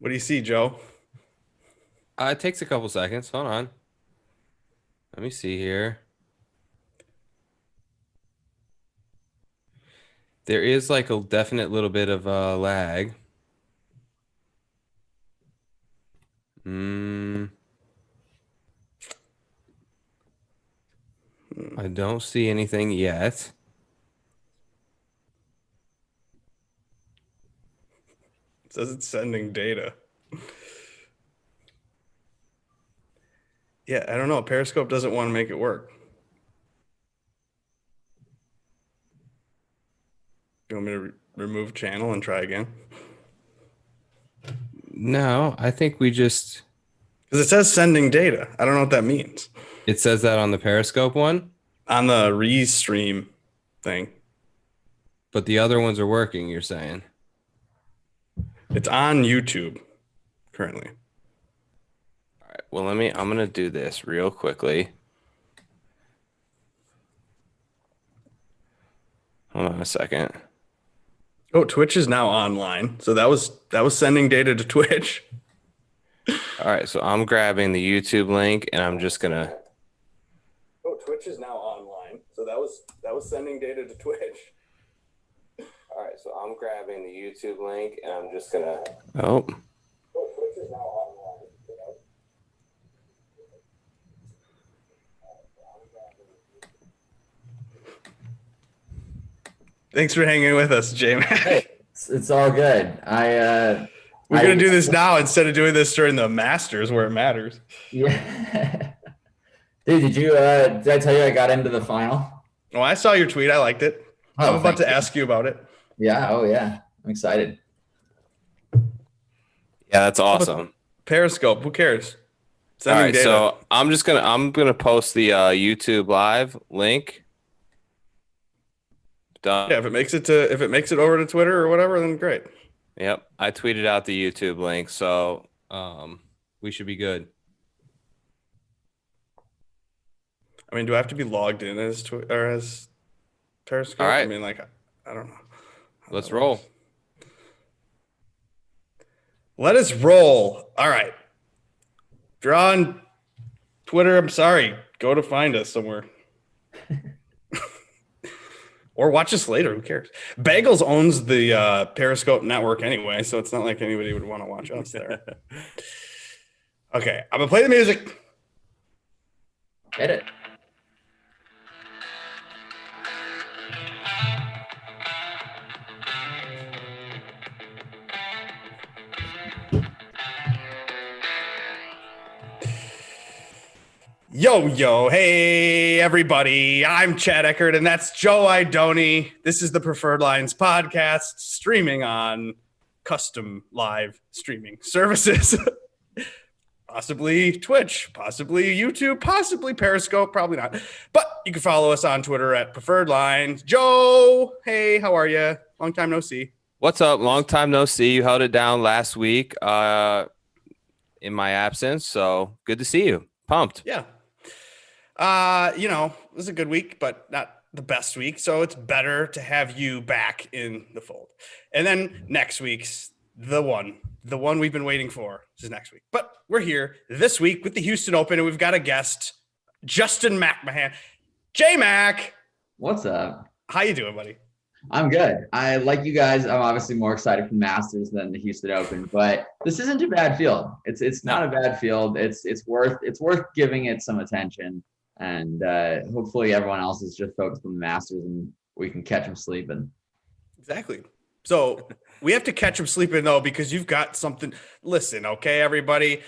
What do you see, Joe? It takes a couple seconds. Hold on. Let me see here. There is like a definite little bit of lag. Mm, I don't see anything yet. It says it's sending data. Yeah, I don't know. Periscope doesn't want to make it work. You want me to remove channel and try again? No, I think we just Because it says sending data. I don't know what that means it says that on the Periscope one, on the restream thing. but the other ones are working, you're saying. It's on YouTube currently. All right, well, I'm gonna do this real quickly. Hold on a second. Oh, Twitch is now online. So that was sending data to Twitch. All right, so I'm grabbing the YouTube link and I'm just gonna. Oh, Twitch is now online. So that was sending data to Twitch. All right, so I'm grabbing the YouTube link and I'm just gonna. Oh, Oh, Twitch is now online. Thanks for hanging with us, Hey, J-Mac. it's all good. We're gonna do this now instead of doing this during the Masters where it matters. Yeah. Dude, did I tell you I got into the final? Well, I saw your tweet. I liked it. I'm Oh, about thank to you. ask you about it. Yeah. Oh, yeah. I'm excited. yeah, that's How about awesome. Periscope? Who cares? All Sending right, data. so I'm gonna post the YouTube live link. Done. Yeah, if it makes it over to Twitter or whatever, then great. Yep, I tweeted out the YouTube link, so we should be good. I mean, do I have to be logged in as or as All Periscope? I right, mean, like, I don't know how let's that works. roll. Let us roll. All right. If you're on Twitter, I'm sorry. Go to find us somewhere. Or watch us later. Who cares? Bagels owns the Periscope network anyway, so it's not like anybody would want to watch us there. Okay, I'm gonna play the music. Get it. Yo, yo, hey, everybody. I'm Chad Eckert, and that's Joe Idone. This is the Preferred Lines podcast, streaming on custom live streaming services. Possibly Twitch, possibly YouTube, possibly Periscope, probably not. But you can follow us on Twitter at Preferred Lines. Joe, hey, how are you? Long time no see. What's up? Long time no see. You held it down last week in my absence, so good to see you. Pumped. Yeah. It was a good week, but not the best week. So it's better to have you back in the fold. And then next week's the one we've been waiting for is next week. But we're here this week with the Houston Open, and we've got a guest, Justin Macmahan. J-Mac, What's up? how you doing, buddy? I'm good. I like you guys. I'm obviously more excited for the Masters than the Houston Open, but this isn't a bad field. It's not a bad field. It's worth giving it some attention, and hopefully everyone else is just focused on the Masters and we can catch them sleeping. Exactly. So we have to catch him sleeping though, because you've got something. Listen, okay, everybody.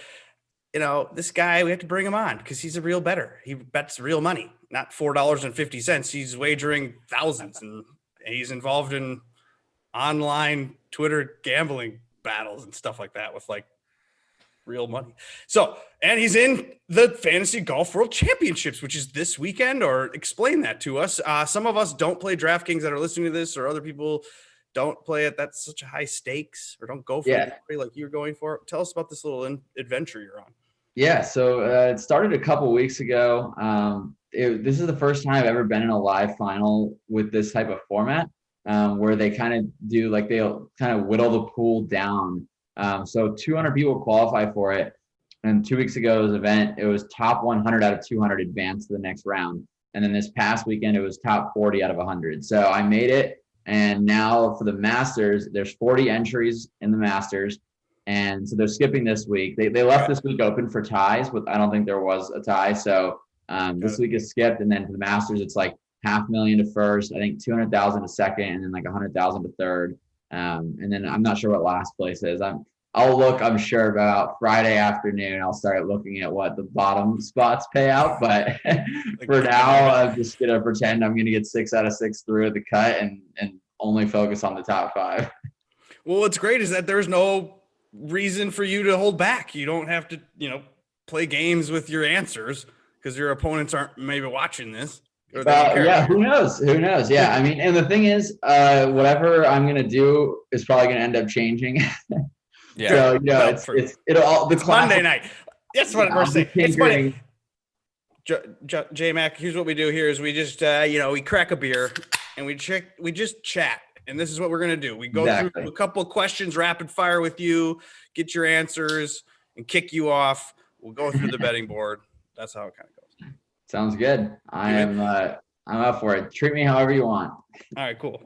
This guy, we have to bring him on because he's a real bettor. He bets real money, not $4.50. He's wagering thousands, and he's involved in online Twitter gambling battles and stuff like that with like real money. So, and he's in the Fantasy Golf World Championships, which is this weekend. Or explain that to us. Some of us don't play DraftKings that are listening to this, or other people don't play it. That's such a high stakes, or don't go for Yeah. it like you're going for. Tell us about this little adventure you're on. Yeah, so it started a couple weeks ago. This is the first time I've ever been in a live final with this type of format, where they kind of do like they'll kind of whittle the pool down So 200 people qualify for it. And 2 weeks ago's event, it was top 100 out of 200 advanced to the next round. And then this past weekend, it was top 40 out of 100. So I made it. And now for the Masters, there's 40 entries in the Masters. And so they're skipping this week. They left this week open for ties, but I don't think there was a tie. So this week is skipped. And then for the Masters, it's like $500,000 to first, I think 200,000 to second, and then like 100,000 to third. And then I'm not sure what last place is. I'll look, I'm sure about Friday afternoon, I'll start looking at what the bottom spots pay out. But for now, I'm just going to pretend I'm going to get 6 out of 6 through the cut and only focus on the top 5. Well, what's great is that there's no reason for you to hold back. You don't have to, play games with your answers because your opponents aren't maybe watching this. Yeah, who knows? Yeah, I mean, and the thing is, whatever I'm going to do is probably going to end up changing. Yeah. So, it's Monday night. That's what we're saying. It's funny. J-Mac, here's what we do here is we just, we crack a beer and we just chat. And this is what we're going to do. We go through a couple of questions, rapid fire with you, get your answers and kick you off. We'll go through the betting board. That's how it kind of goes. Sounds good. I'm up for it. Treat me however you want. All right, cool.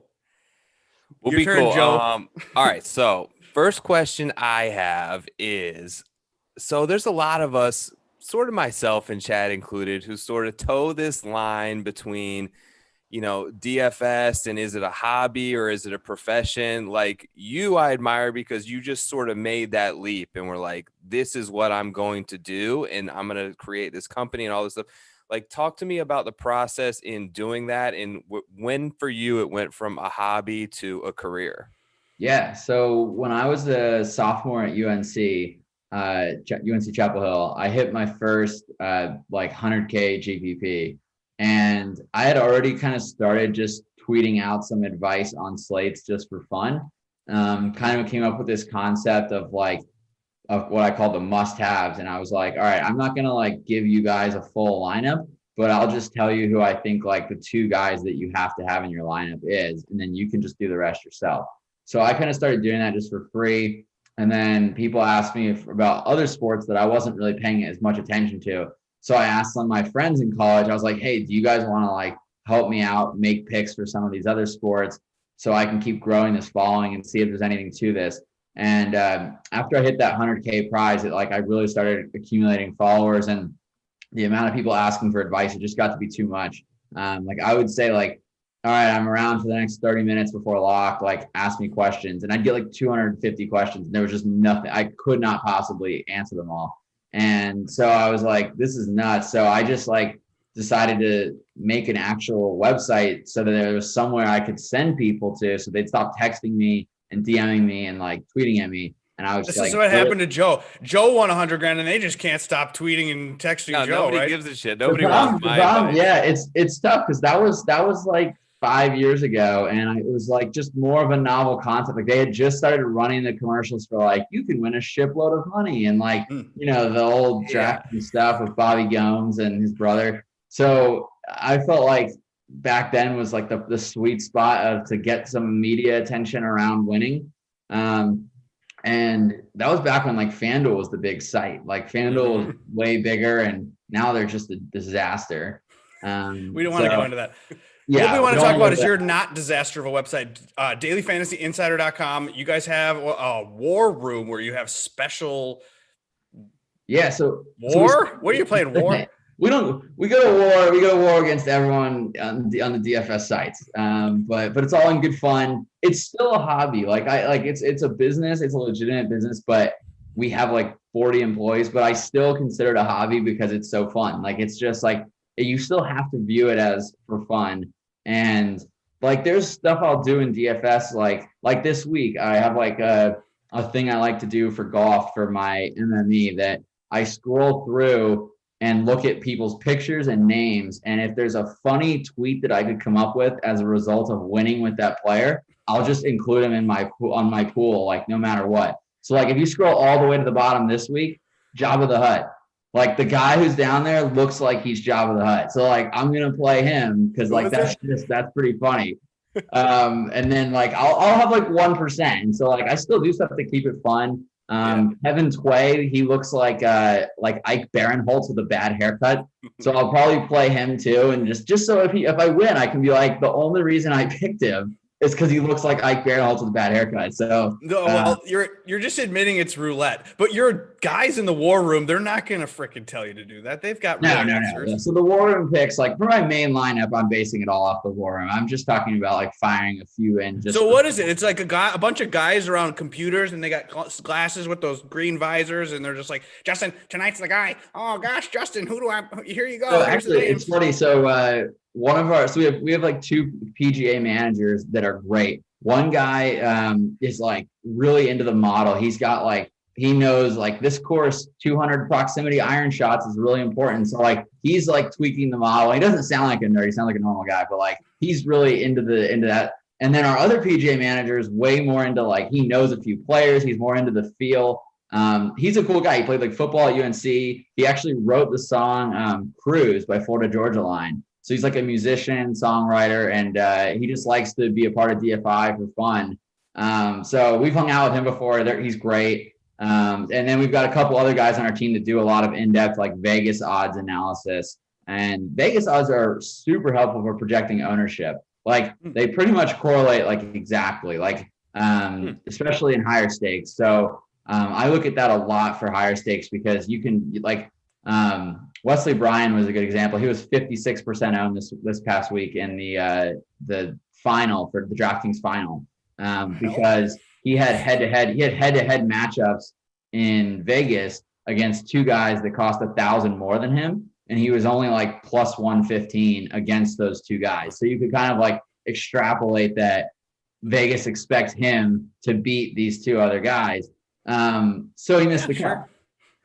We'll Your be turn, cool. Joe. All right. So first question I have is, so there's a lot of us, sort of myself and Chad included, who sort of toe this line between, DFS and is it a hobby or is it a profession? Like you, I admire because you just sort of made that leap and were like, this is what I'm going to do. And I'm going to create this company and all this stuff. Like, talk to me about the process in doing that and when for you it went from a hobby to a career. Yeah. So when I was a sophomore at UNC Chapel Hill, I hit my first 100K GPP. And I had already kind of started just tweeting out some advice on slates just for fun. Kind of came up with this concept of what I call the must-haves. And I was like, all right, I'm not going to give you guys a full lineup, but I'll just tell you who I think the 2 guys that you have to have in your lineup is, and then you can just do the rest yourself. So I kind of started doing that just for free. And then people asked me about other sports that I wasn't really paying as much attention to. So I asked some of my friends in college, I was like, hey, do you guys want to help me out, make picks for some of these other sports so I can keep growing this following and see if there's anything to this. And after I hit that 100K prize, I really started accumulating followers, and the amount of people asking for advice, it just got to be too much. I would say all right, I'm around for the next 30 minutes before lock, ask me questions. And I'd get 250 questions. And there was just nothing. I could not possibly answer them all. And so I was like, this is nuts. So I just decided to make an actual website so that there was somewhere I could send people to, so they'd stop texting me and DMing me and tweeting at me. And I was this is what happened to Joe. Joe won $100,000 and they just can't stop tweeting and texting Joe. Nobody right? gives a shit. Nobody wants my advice. Yeah, it's tough because that was 5 years ago, and it was just more of a novel concept. They had just started running the commercials for you can win a shipload of money and the old DraftKings stuff with Bobby Gomes and his brother. So I felt back then was the sweet spot to get some media attention around winning. And that was back when FanDuel was the big site. FanDuel was way bigger, and now they're just a disaster. We don't want to go into that. Yeah, what we want to talk about is your not disaster of a website, dailyfantasyinsider.com. You guys have a war room where you have special. Yeah. So war? What are you playing? War? We go to war. We go to war against everyone on the DFS sites. But it's all in good fun. It's still a hobby. It's a business. It's a legitimate business, but we have 40 employees, but I still consider it a hobby because it's so fun. It's just you still have to view it as for fun. And there's stuff I'll do in DFS, like this week, I have a thing I like to do for golf for my MME that I scroll through and look at people's pictures and names. And if there's a funny tweet that I could come up with as a result of winning with that player, I'll just include him in on my pool, no matter what. So if you scroll all the way to the bottom this week, Jabba the Hutt. The guy who's down there looks like he's Jabba the Hutt. So I'm going to play him because that's pretty funny. And then I'll have 1%. And so I still do stuff to keep it fun. Kevin Tway, he looks like Ike Barinholtz with a bad haircut. So I'll probably play him too. And just so if I win, I can be like, the only reason I picked him is because he looks like Ike Barinholtz with a bad haircut. So no, well, you're just admitting it's roulette, but your guys in the war room, they're not gonna freaking tell you to do that. They've got real answers. Yeah. So the war room picks, like for my main lineup, I'm basing it all off the war room. I'm just talking about like firing a few in. So what is it? It's like a bunch of guys around computers, and they got glasses with those green visors, and they're just like, Justin, tonight's the guy. Oh gosh, Justin, who do I? Here you go. So actually, it's funny. So we have like 2 PGA managers that are great. One guy is like really into the model. He's got like, he knows like this course 200 proximity iron shots is really important. So like he's like tweaking the model. He doesn't sound like a nerd. He sounds like a normal guy, but like he's really into that. And then our other PGA manager is way more into like, he knows a few players. He's more into the feel. He's a cool guy. He played like football at UNC. He actually wrote the song Cruise by Florida Georgia Line. So he's like a musician, songwriter, and he just likes to be a part of DFI for fun. So we've hung out with him before. He's great. And then we've got a couple other guys on our team that do a lot of in-depth like Vegas odds analysis. And Vegas odds are super helpful for projecting ownership. Like they pretty much correlate like exactly, like especially in higher stakes. So I look at that a lot for higher stakes because you can like Wesley Bryan was a good example. He was 56% owned this past week in the final for the DraftKings final because he had head-to-head matchups in Vegas against 2 guys that cost 1,000 more than him, and he was only like plus 115 against those 2 guys. So you could kind of like extrapolate that Vegas expects him to beat these 2 other guys. So he missed the cut.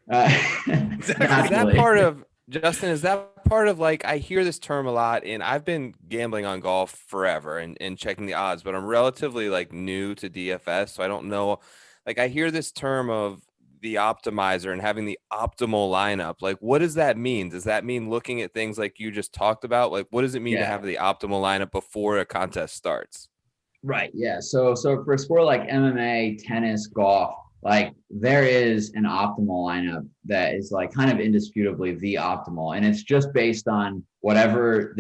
Is that part of Justin? Is that part of like, I hear this term a lot, and I've been gambling on golf forever and checking the odds, but I'm relatively like new to DFS, so I don't know. Like I hear this term of the optimizer and having the optimal lineup. Like, what does that mean? Does that mean looking at things like you just talked about? Like, what does it mean to have the optimal lineup before a contest starts? Right. Yeah. So for a sport like MMA, tennis, golf, like there is an optimal lineup that is like kind of indisputably the optimal. And it's just based on whatever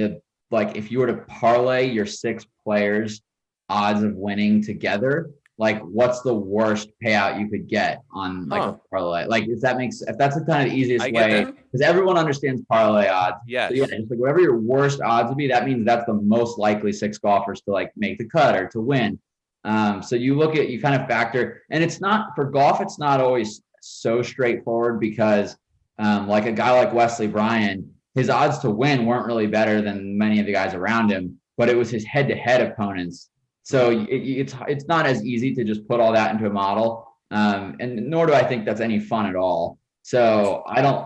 like if you were to parlay your 6 players' odds of winning together, like what's the worst payout you could get on like a parlay? Like if that's the kind of easiest way, because everyone understands parlay odds. Yes. So yeah, it's like whatever your worst odds would be, that means that's the most likely 6 golfers to like make the cut or to win. So you kind of factor, and it's not for golf, it's not always so straightforward because like a guy like Wesley Bryan, his odds to win weren't really better than many of the guys around him, but it was his head-to-head opponents. So it's not as easy to just put all that into a model, and nor do I think that's any fun at all. So I don't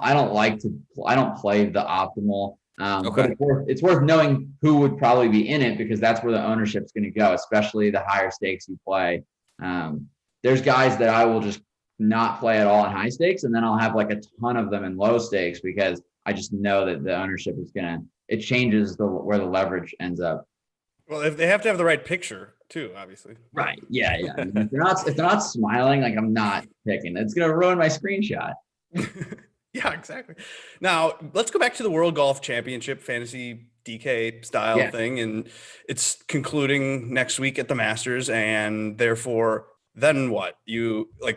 play the optimal. But it's worth knowing who would probably be in it because that's where the ownership's going to go, especially the higher stakes you play. There's guys that I will just not play at all in high stakes, and then I'll have like a ton of them in low stakes because I just know that the ownership is it changes where the leverage ends up. Well, if they have to have the right picture too, obviously. Right. Yeah. I mean, if they're not smiling, like I'm not picking. It's going to ruin my screenshot. Yeah, exactly. Now let's go back to the World Golf Championship fantasy DK style thing. And it's concluding next week at the Masters. And therefore, then what?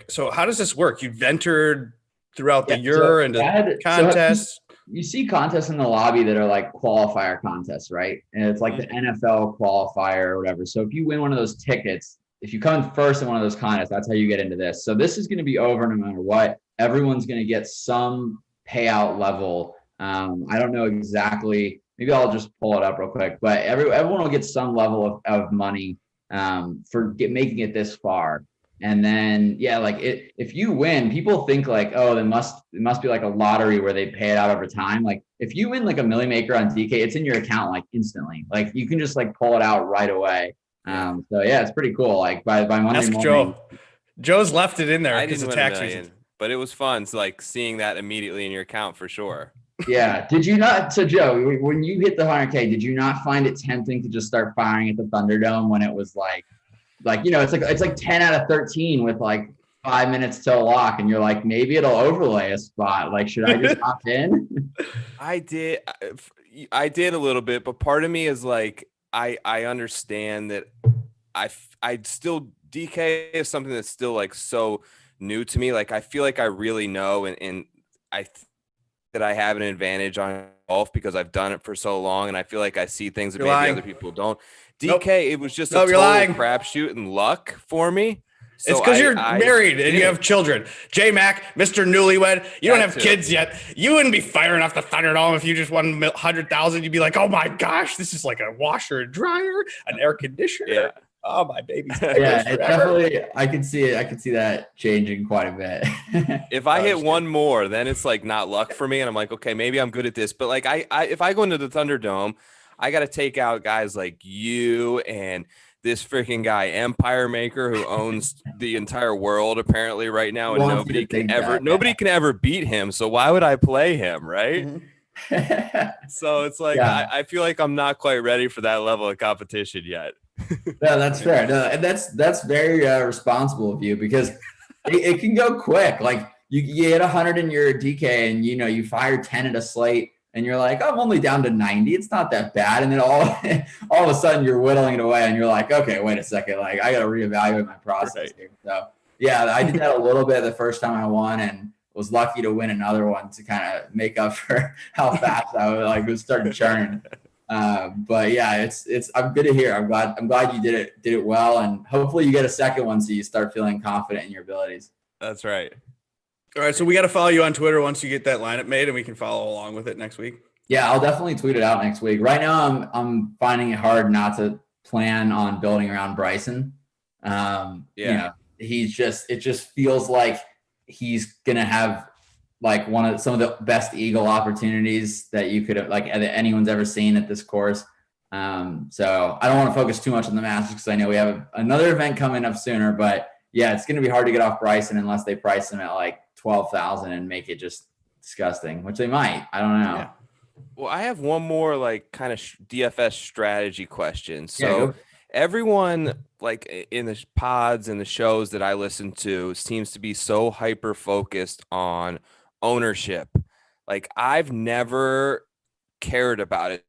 So how does this work? You've entered throughout the year into contests. You see contests in the lobby that are like qualifier contests, right? And it's like the NFL qualifier or whatever. So if you win one of those tickets, if you come in first in one of those contests, that's how you get into this. So this is going to be over no matter what. Everyone's going to get some payout level. I don't know exactly. Maybe I'll just pull it up real quick. But everyone will get some level of money for making it this far. And then, if you win, people think like, oh, it must be like a lottery where they pay it out over time. Like if you win like a Millie Maker on DK, it's in your account like instantly. Like you can just like pull it out right away. So yeah, it's pretty cool. Like by Monday morning. Joe's left it in there. I didn't win tax reasons. But it was fun. So like seeing that immediately in your account for sure. Yeah. Did you not? So Joe, when you hit the 100K, did you not find it tempting to just start firing at the Thunderdome when it was like, it's like 10 out of 13 with like 5 minutes till lock, and you're like, maybe it'll overlay a spot. Like, should I just opt in? I did a little bit, but part of me is like, I understand that I still DK is something that's still like so new to me. Like I feel like I really know, and that I have an advantage on golf because I've done it for so long, and I feel like I see things that You're maybe lying. other people don't. DK, Nope. it was just a Nope, you're total lying. crapshoot and luck for me. So It's because you're I married and you did have it. children. J Mac, Mr. Newlywed, you don't That have too. kids yet. You wouldn't be firing off the Thunderdome if you just won 100,000. You'd be like, oh my gosh, this is like a washer and dryer, an air conditioner. Yeah. Oh, my baby's Yeah, diapers it forever. definitely. I can see it. I can see that changing quite a bit. If I Oh, hit just one more, then it's like not luck for me, and I'm like, okay, maybe I'm good at this. But like, if I go into the Thunderdome, I got to take out guys like you and this freaking guy Empire Maker who owns the entire world apparently right now, and Wants you to think that, nobody can ever beat him. So why would I play him, right? Mhm. So it's like Yeah. I feel like I'm not quite ready for that level of competition yet. No, that's fair. No, and that's very responsible of you because it can go quick. Like you hit 100 in your DK, and you fire 10 at a slate, and you're like, I'm only down to 90. It's not that bad. And then all of a sudden you're whittling it away, and you're like, okay, wait a second. Like I got to reevaluate my process Right. here. So yeah, I did that a little bit the first time I won, and was lucky to win another one to kind of make up for how fast I was starting churning. But yeah, it's I'm good to hear. I'm glad you did it well, and hopefully you get a second one so you start feeling confident in your abilities. That's right. All right, so we got to follow you on Twitter once you get that lineup made, and we can follow along with it next week. Yeah, I'll definitely tweet it out next week. Right now, I'm finding it hard not to plan on building around Bryson. It just feels like he's gonna have like some of the best eagle opportunities that you could have that anyone's ever seen at this course. So I don't want to focus too much on the Masters because I know we have another event coming up sooner. But yeah, it's gonna be hard to get off Bryson unless they price him at like 12,000 and make it just disgusting, which they might. I don't know. Yeah. Well, I have one more like kind of DFS strategy question. So everyone like in the pods and the shows that I listen to seems to be so hyper focused on ownership. Like I've never cared about it.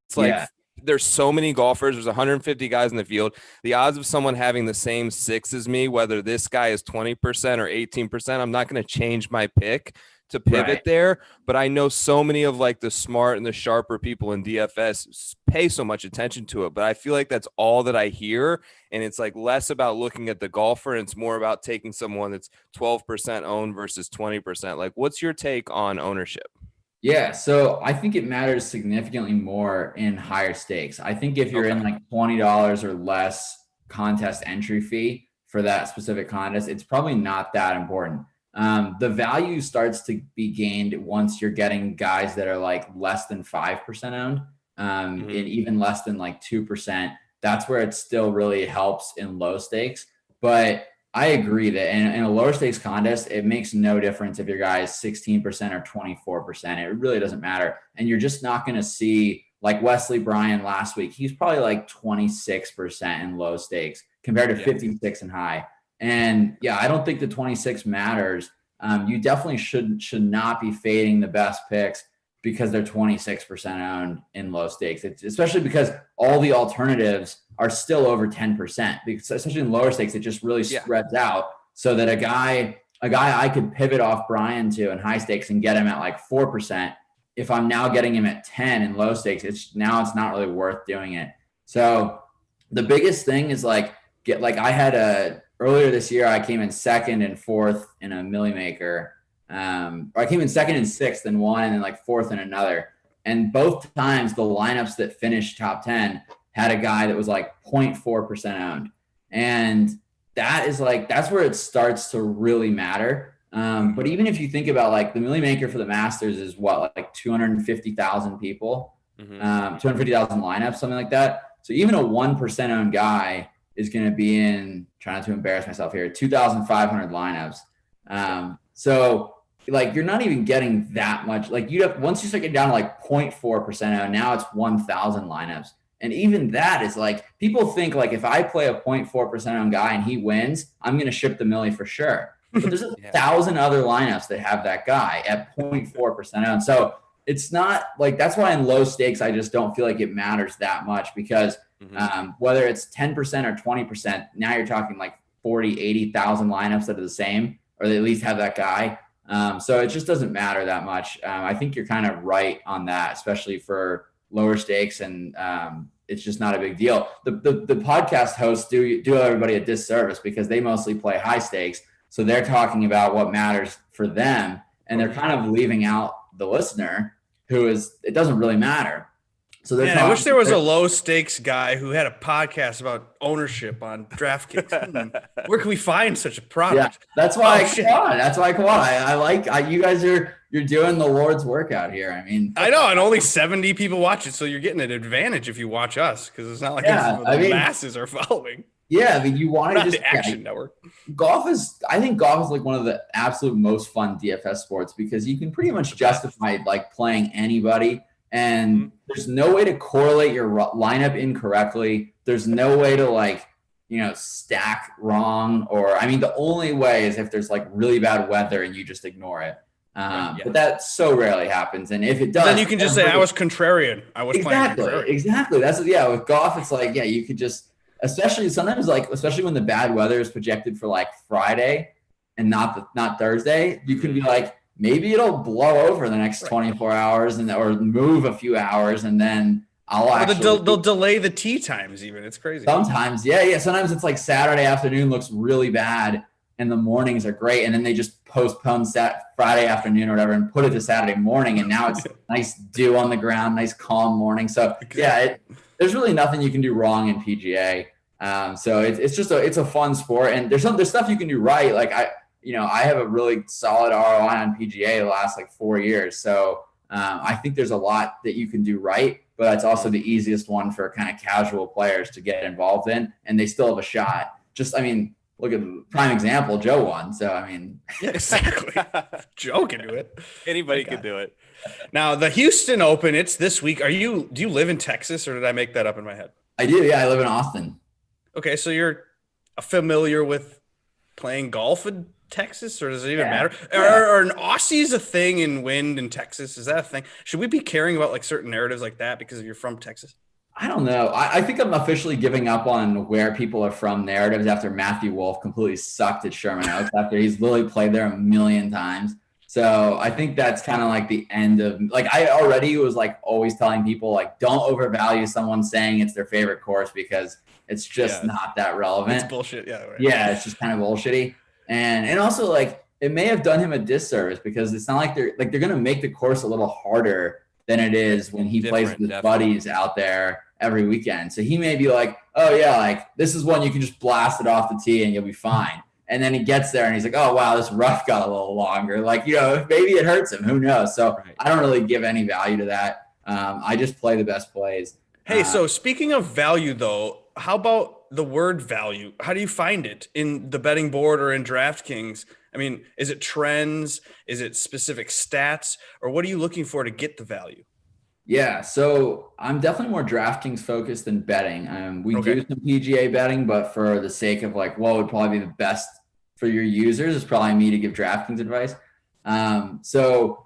It's like there's so many golfers. There's 150 guys in the field. The odds of someone having the same six as me, whether this guy is 20% or 18%, I'm not going to change my pick to pivot there. But I know so many of like the smart and the sharper people in DFS pay so much attention to it. But I feel like that's all that I hear. And it's like less about looking at the golfer, and it's more about taking someone that's 12% owned versus 20%. Like, what's your take on ownership? Yeah, so I think it matters significantly more in higher stakes. I think if you're in like $20 or less contest entry fee for that specific contest, it's probably not that important. The value starts to be gained once you're getting guys that are like less than 5% owned, and even less than like 2%. That's where it still really helps in low stakes. But I agree that in a lower stakes contest, it makes no difference if your guy is 16% or 24%. It really doesn't matter. And you're just not going to see like Wesley Bryan last week. He's probably like 26% in low stakes compared to 56 in high. And yeah, I don't think the 26 matters. You definitely should not be fading the best picks because they're 26% owned in low stakes. Especially because all the alternatives are still over 10%, because especially in lower stakes, it just really spreads out so that a guy I could pivot off Brian to in high stakes and get him at like 4%. If I'm now getting him at 10 in low stakes, it's not really worth doing it. So the biggest thing is like, earlier this year, I came in second and fourth in a Millie Maker. Or I came in second and sixth in one, and then like fourth in another. And both times the lineups that finished top 10 had a guy that was like 0.4% owned. And that's where it starts to really matter. But even if you think about like the Millie Maker for the Masters is what, like 250,000 people, 250,000 lineups, something like that. So even a 1% owned guy is going to be in, trying not to embarrass myself here, 2,500 lineups. So like you're not even getting that much. Like once you start getting down to like 0.4% owned, now it's 1,000 lineups. And even that is like, people think like if I play a 0.4% owned guy and he wins, I'm going to ship the Millie for sure. but there's 1,000 other lineups that have that guy at 0.4% owned. So it's not like, that's why in low stakes, I just don't feel like it matters that much because whether it's 10% or 20%, now you're talking like 40, 80,000 lineups that are the same, or they at least have that guy. So it just doesn't matter that much. I think you're kind of right on that, especially for lower stakes, and it's just not a big deal. The podcast hosts do everybody a disservice because they mostly play high stakes. So they're talking about what matters for them, and they're kind of leaving out the listener who is, it doesn't really matter. So man, I wish there was a low stakes guy who had a podcast about ownership on DraftKings. Where can we find such a product? Yeah, that's why I come on. That's why I come on. I like you guys you're doing the Lord's work out here. I mean, I know, and only 70 people watch it, so you're getting an advantage if you watch us because it's not like the masses are following. Yeah, I mean, you want to just the Action Network. I think golf is like one of the absolute most fun DFS sports because you can pretty much justify like playing anybody. And there's no way to correlate your lineup incorrectly. There's no way to like, stack wrong. Or, I mean, the only way is if there's like really bad weather and you just ignore it. But that so rarely happens. And if it does, then you can just say, I was contrarian. I was playing contrarian. Exactly. That's with golf. It's like, you could just, especially when the bad weather is projected for like Friday and not Thursday, you can be like, maybe it'll blow over the next 24 hours or move a few hours, and then they'll delay the tee times even. It's crazy. Sometimes, yeah. Sometimes it's like Saturday afternoon looks really bad and the mornings are great, and then they just postpone Friday afternoon or whatever and put it to Saturday morning, and now it's nice dew on the ground, nice calm morning. So there's really nothing you can do wrong in PGA. So it's a fun sport, and there's stuff you can do right. Like I have a really solid ROI on PGA the last like 4 years. So I think there's a lot that you can do right, but it's also the easiest one for kind of casual players to get involved in, and they still have a shot. Look at the prime example, Joe won. So, I mean. Yeah, exactly. Joe can do it. Anybody can do it. Now, the Houston Open, it's this week. Do you live in Texas, or did I make that up in my head? I do, yeah. I live in Austin. Okay, so you're familiar with playing golf in Texas, or does it even matter? Are an Aussies a thing in wind in Texas? Is that a thing? Should we be caring about like certain narratives like that because you're from Texas? I don't know. I think I'm officially giving up on where people are from narratives after Matthew Wolff completely sucked at Sherman Oaks after he's literally played there a million times. So I think that's kind of like the end of, like, I already was like always telling people like, don't overvalue someone saying it's their favorite course because it's just not that relevant. It's bullshit. Yeah. Right. Yeah. It's just kind of bullshitty. And also like it may have done him a disservice because it's not like they're going to make the course a little harder than it is when he plays with his buddies out there every weekend. So he may be like, oh yeah, like this is one you can just blast it off the tee and you'll be fine. And then he gets there and he's like, oh wow, this rough got a little longer. Like, maybe it hurts him. Who knows? So I don't really give any value to that. I just play the best plays. Hey, so speaking of value though, how about the word value? How do you find it in the betting board or in DraftKings? I mean, is it trends? Is it specific stats? Or what are you looking for to get the value? Yeah, so I'm definitely more DraftKings focused than betting. We do some PGA betting, but for the sake of like what would probably be the best for your users, it's probably me to give DraftKings advice. For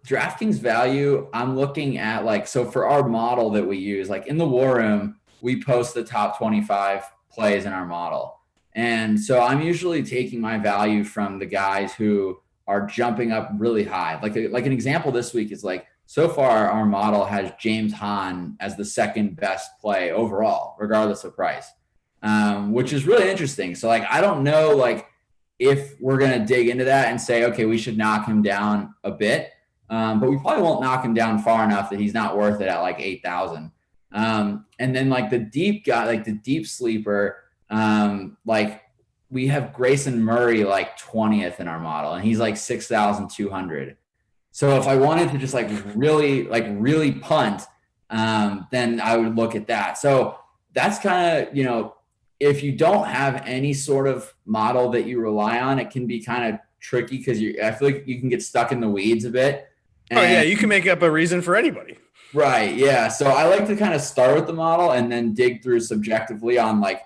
DraftKings value, I'm looking at like, so for our model that we use, like in the War Room, we post the top 25 plays in our model. And so I'm usually taking my value from the guys who are jumping up really high. Like an example this week is like, so far our model has James Hahn as the second best play overall, regardless of price, which is really interesting. So like, I don't know, like if we're going to dig into that and say, okay, we should knock him down a bit. But we probably won't knock him down far enough that he's not worth it at like 8,000. And then like the deep guy, like the deep sleeper, like we have Grayson Murray like 20th in our model and he's like 6,200. So if I wanted to just like really punt, then I would look at that. So that's kind of, if you don't have any sort of model that you rely on, it can be kind of tricky because I feel like you can get stuck in the weeds a bit. And, you can make up a reason for anybody. Right. Yeah. So I like to kind of start with the model and then dig through subjectively on like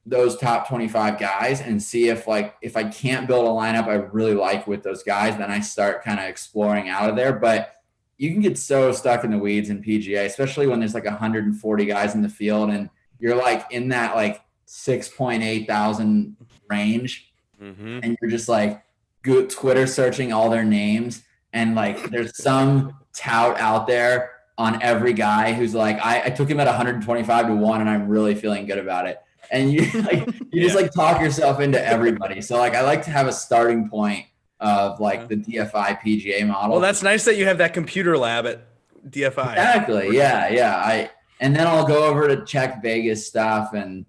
those top 25 guys and see if I can't build a lineup I really like with those guys, then I start kind of exploring out of there. But you can get so stuck in the weeds in PGA, especially when there's like 140 guys in the field and you're like in that like 6.8 thousand range, and you're just like Twitter searching all their names, and like there's some tout out there on every guy who's like, I took him at 125 to 1 and I'm really feeling good about it. And you like you just like talk yourself into everybody. So like I like to have a starting point of like the DFI PGA model. Well, that's nice that you have that computer lab at DFI. Exactly. Yeah. And then I'll go over to check Vegas stuff and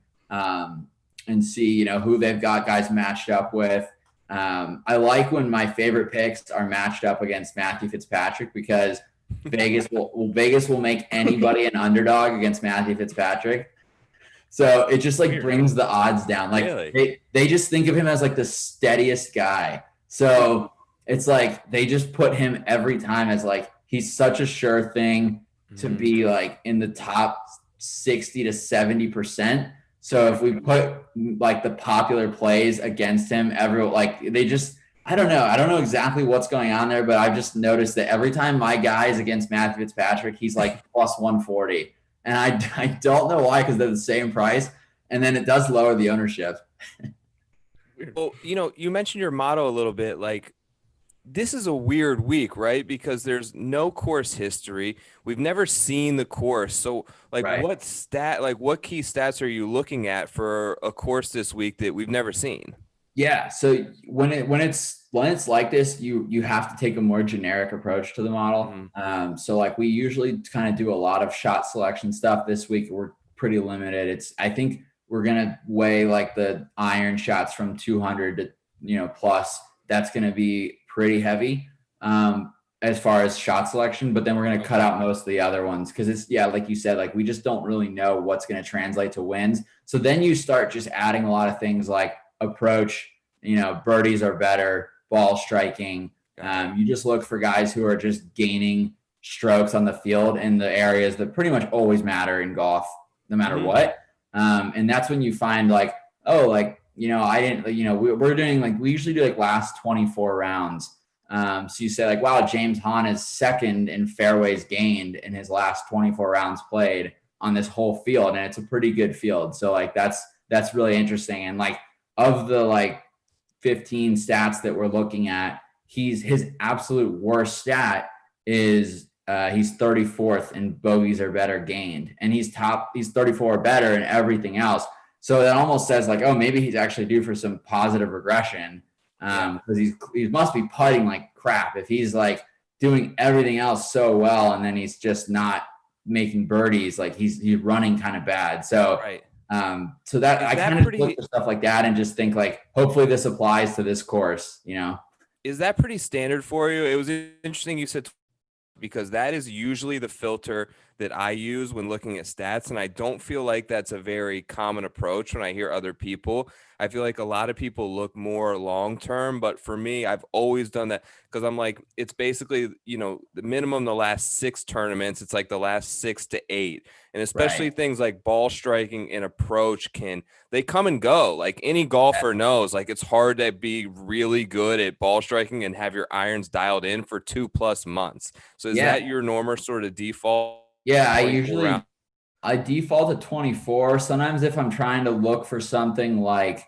see, who they've got guys matched up with. I like when my favorite picks are matched up against Matthew Fitzpatrick, because Vegas will make anybody an underdog against Matthew Fitzpatrick. So it just like brings the odds down. Like really? they just think of him as like the steadiest guy. So it's like they just put him every time as like he's such a sure thing to be like in the top 60 to 70%. So if we put like the popular plays against him, I don't know exactly what's going on there, but I've just noticed that every time my guy is against Matthew Fitzpatrick, he's like plus 140. And I don't know why, because they're the same price. And then it does lower the ownership. Well, you mentioned your motto a little bit. Like, this is a weird week, right? Because there's no course history. We've never seen the course. So like right. what key stats are you looking at for a course this week that we've never seen? Yeah. So when it's like this, you have to take a more generic approach to the model. So like we usually kind of do a lot of shot selection stuff. This week we're pretty limited. I think we're gonna weigh like the iron shots from 200 to plus. That's gonna be pretty heavy as far as shot selection. But then we're gonna cut out most of the other ones, because it's like you said, like we just don't really know what's gonna translate to wins. So then you start just adding a lot of things like approach, birdies are better, ball striking. You just look for guys who are just gaining strokes on the field in the areas that pretty much always matter in golf, no matter what. And that's when you find like, we're doing like, we usually do like last 24 rounds. So you say like, wow, James Hahn is second in fairways gained in his last 24 rounds played on this whole field. And it's a pretty good field. So like, that's really interesting. And like, of the like 15 stats that we're looking at, his absolute worst stat is he's 34th in bogeys or better gained, and he's 34 or better in everything else. So that almost says like, oh, maybe he's actually due for some positive regression, because he must be putting like crap if he's like doing everything else so well, and then he's just not making birdies. Like he's running kind of bad. So right. So that I kind of look for stuff like that and just think like, hopefully this applies to this course, Is that pretty standard for you? It was interesting you said, because that is usually the filter that I use when looking at stats. And I don't feel like that's a very common approach when I hear other people. I feel like a lot of people look more long-term, but for me, I've always done that because I'm like, it's basically, the minimum, the last 6 tournaments, it's like the last 6 to 8. And especially things like ball striking and approach they come and go. Like any golfer knows, like it's hard to be really good at ball striking and have your irons dialed in for 2+ months. So is that your normal sort of default? Yeah, I default to 24. Sometimes if I'm trying to look for something like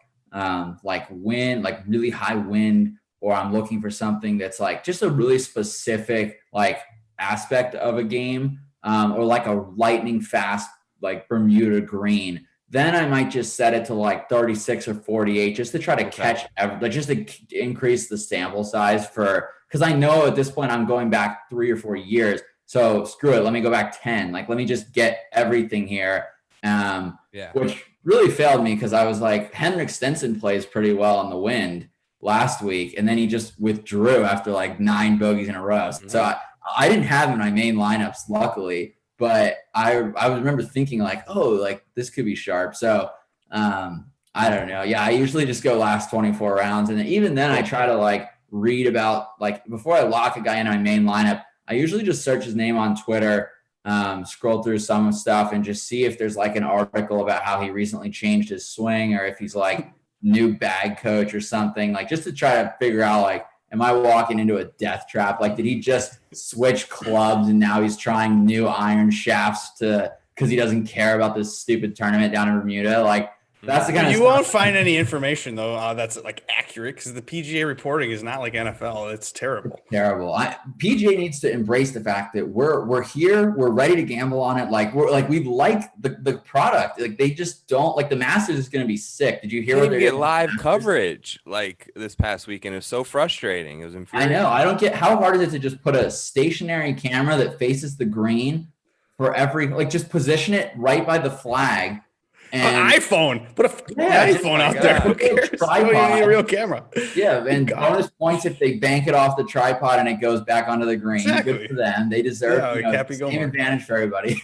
wind, like really high wind, or I'm looking for something that's like just a really specific like aspect of a game, or like a lightning fast like Bermuda green, then I might just set it to like 36 or 48 just to try to catch just to increase the sample size because I know at this point I'm going back 3 or 4 years. So screw it. Let me go back 10. Like, let me just get everything here. Which really failed me, because I was like, Henrik Stenson plays pretty well on the wind last week, and then he just withdrew after like 9 bogeys in a row. So I didn't have him in my main lineups, luckily, but I remember thinking like, oh, like this could be sharp. So I don't know. Yeah, I usually just go last 24 rounds, and even then I try to like read about, like, before I lock a guy in my main lineup, I usually just search his name on Twitter scroll through some stuff and just see if there's like an article about how he recently changed his swing or if he's like new bag coach or something, like just to try to figure out like, am I walking into a death trap? Like, did he just switch clubs and now he's trying new iron shafts because he doesn't care about this stupid tournament down in Bermuda? Like, that's the kind of you stuff. won't find any information though that's like accurate because the PGA reporting is not like NFL. It's terrible. Terrible. PGA needs to embrace the fact that we're here, we're ready to gamble on it. Like we like the product. Like they just don't like the Masters is going to be sick. Did you hear what They they're get doing? live coverage like this past weekend. It was so frustrating. It was I infuriating. know. I don't get how hard is it to just put a stationary camera that faces the green for every like just position it right by the flag. And iPhone. Put an Yeah, iPhone out there. Who cares? You don't even need a real camera. yeah, and God. bonus points if they bank it off the tripod and it goes back onto the green. Exactly. Good for them. They deserve Cappy same Gilmore. advantage for everybody.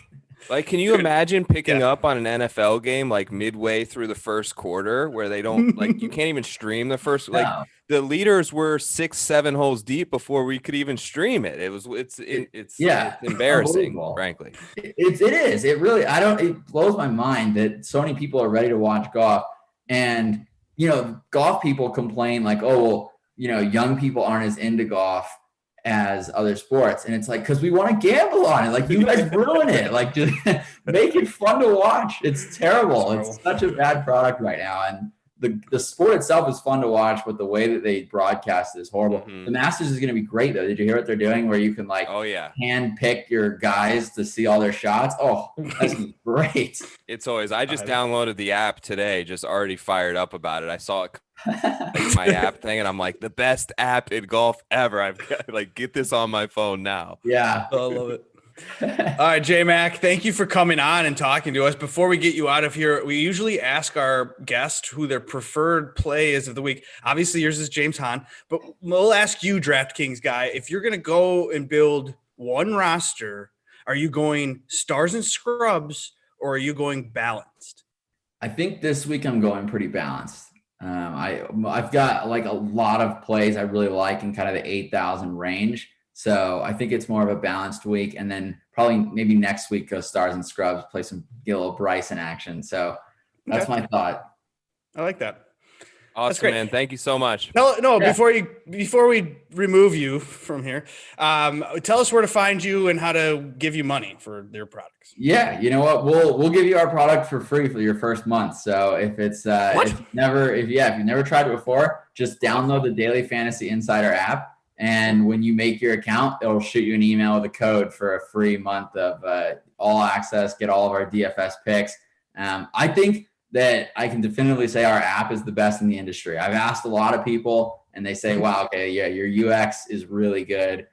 Like, can you imagine picking Yeah. up on an NFL game like midway through the first quarter where they don't like you can't even stream the first like No. the leaders were 6-7 holes deep before we could even stream it. It's Yeah, embarrassing, unbelievable. frankly. It is. It really, it blows my mind that so many people are ready to watch golf. And, golf people complain like, oh, well, young people aren't as into golf as other sports. And it's like, because we want to gamble on it. Like, you guys ruin it. Like, just make it fun to watch. It's terrible. It's such a bad product right now. And the sport itself is fun to watch, but the way that they broadcast it is horrible. Mhm. The Masters is going to be great, though. Did you hear what they're doing where you can, like, Oh yeah. hand pick your guys to see all their shots? Oh, that's great. It's always I just downloaded the app today, just already fired up about it. I saw it like my app thing and I'm like, the best app in golf ever. I've got like get this on my phone now. Yeah. I love it. All right, J-Mac, thank you for coming on and talking to us. Before we get you out of here, we usually ask our guest who their preferred play is of the week. Obviously, yours is James Hahn, but we'll ask you, DraftKings guy, if you're going to go and build one roster, are you going stars and scrubs or are you going balanced? I think this week I'm going pretty balanced. I've got like a lot of plays I really like in kind of the 8,000 range. So I think it's more of a balanced week, and then probably maybe next week go stars and scrubs, get a little Bryce in action. So that's my thought. I like that. Awesome, great. man. Thank you so much. No. Yeah. Before we remove you from here, tell us where to find you and how to give you money for your products. Yeah, you know what? We'll give you our product for free for your first month. So if it's if you've never tried it before, just download the Daily Fantasy Insider app. And when you make your account, it'll shoot you an email with a code for a free month of all access, get all of our DFS picks. I think that I can definitively say our app is the best in the industry. I've asked a lot of people and they say, wow, okay, yeah, your UX is really good.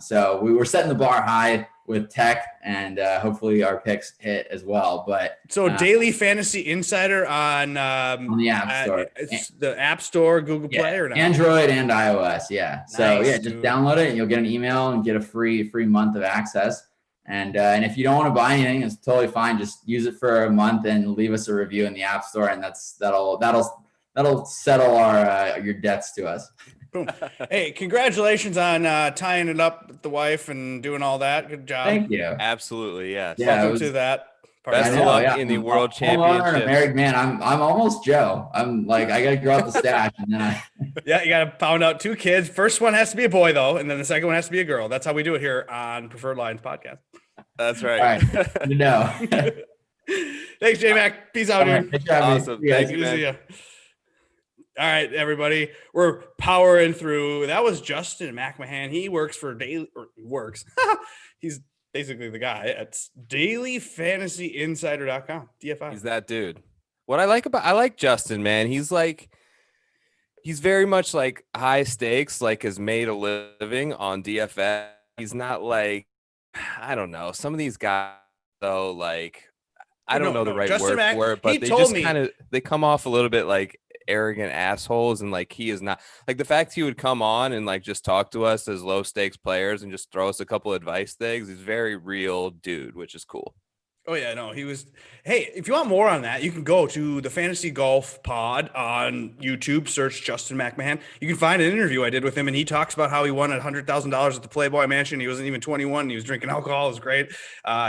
So we were setting the bar high with tech and hopefully our picks hit as well. But Daily Fantasy Insider on the App Store. It's the App Store, Google Play, or not? Android and iOS. Yeah. So Nice, just dude. download it and you'll get an email and get a free month of access. And if you don't want to buy anything, it's totally fine. Just use it for a month and leave us a review in the App Store, and that'll settle your debts to us. Boom. Hey, congratulations on tying it up with the wife and doing all that. Good job. Thank you. Absolutely, yes. Yeah. Welcome to that. part. Best of luck in the World Championship. Championship. A married man. I'm almost Joe. I'm like, I got to grow out the stash, and then Yeah, you got to pound out 2 kids. First one has to be a boy, though, and then the second one has to be a girl. That's how we do it here on Preferred Lines Podcast. That's All right. right. Good to know. Thanks, J-Mac. Peace out, All right, dude. thanks for having me. Awesome. See you guys. Thank you, Good to man. see ya. All right, everybody. We're powering through. That was Justin Macmahan. He works for Daily, or works. He's basically the guy at dailyfantasyinsider.com. DFI. He's that dude. What I like Justin, man. He's very much like high stakes, like has made a living on DFS. He's not like, I don't know. Some of these guys, though, like, I don't know the right Justin word for it, but they told just me- kind of, they come off a little bit like arrogant assholes. And like, he is not, like, the fact he would come on and like just talk to us as low stakes players and just throw us a couple advice things. He's a very real dude, which is cool. Oh yeah, no, he was. Hey, if you want more on that, you can go to the Fantasy Golf Pod on YouTube. Search Justin Macmahan. You can find an interview I did with him, and he talks about how he won $100,000 at the Playboy Mansion. He wasn't even 21. And he was drinking alcohol. It was great.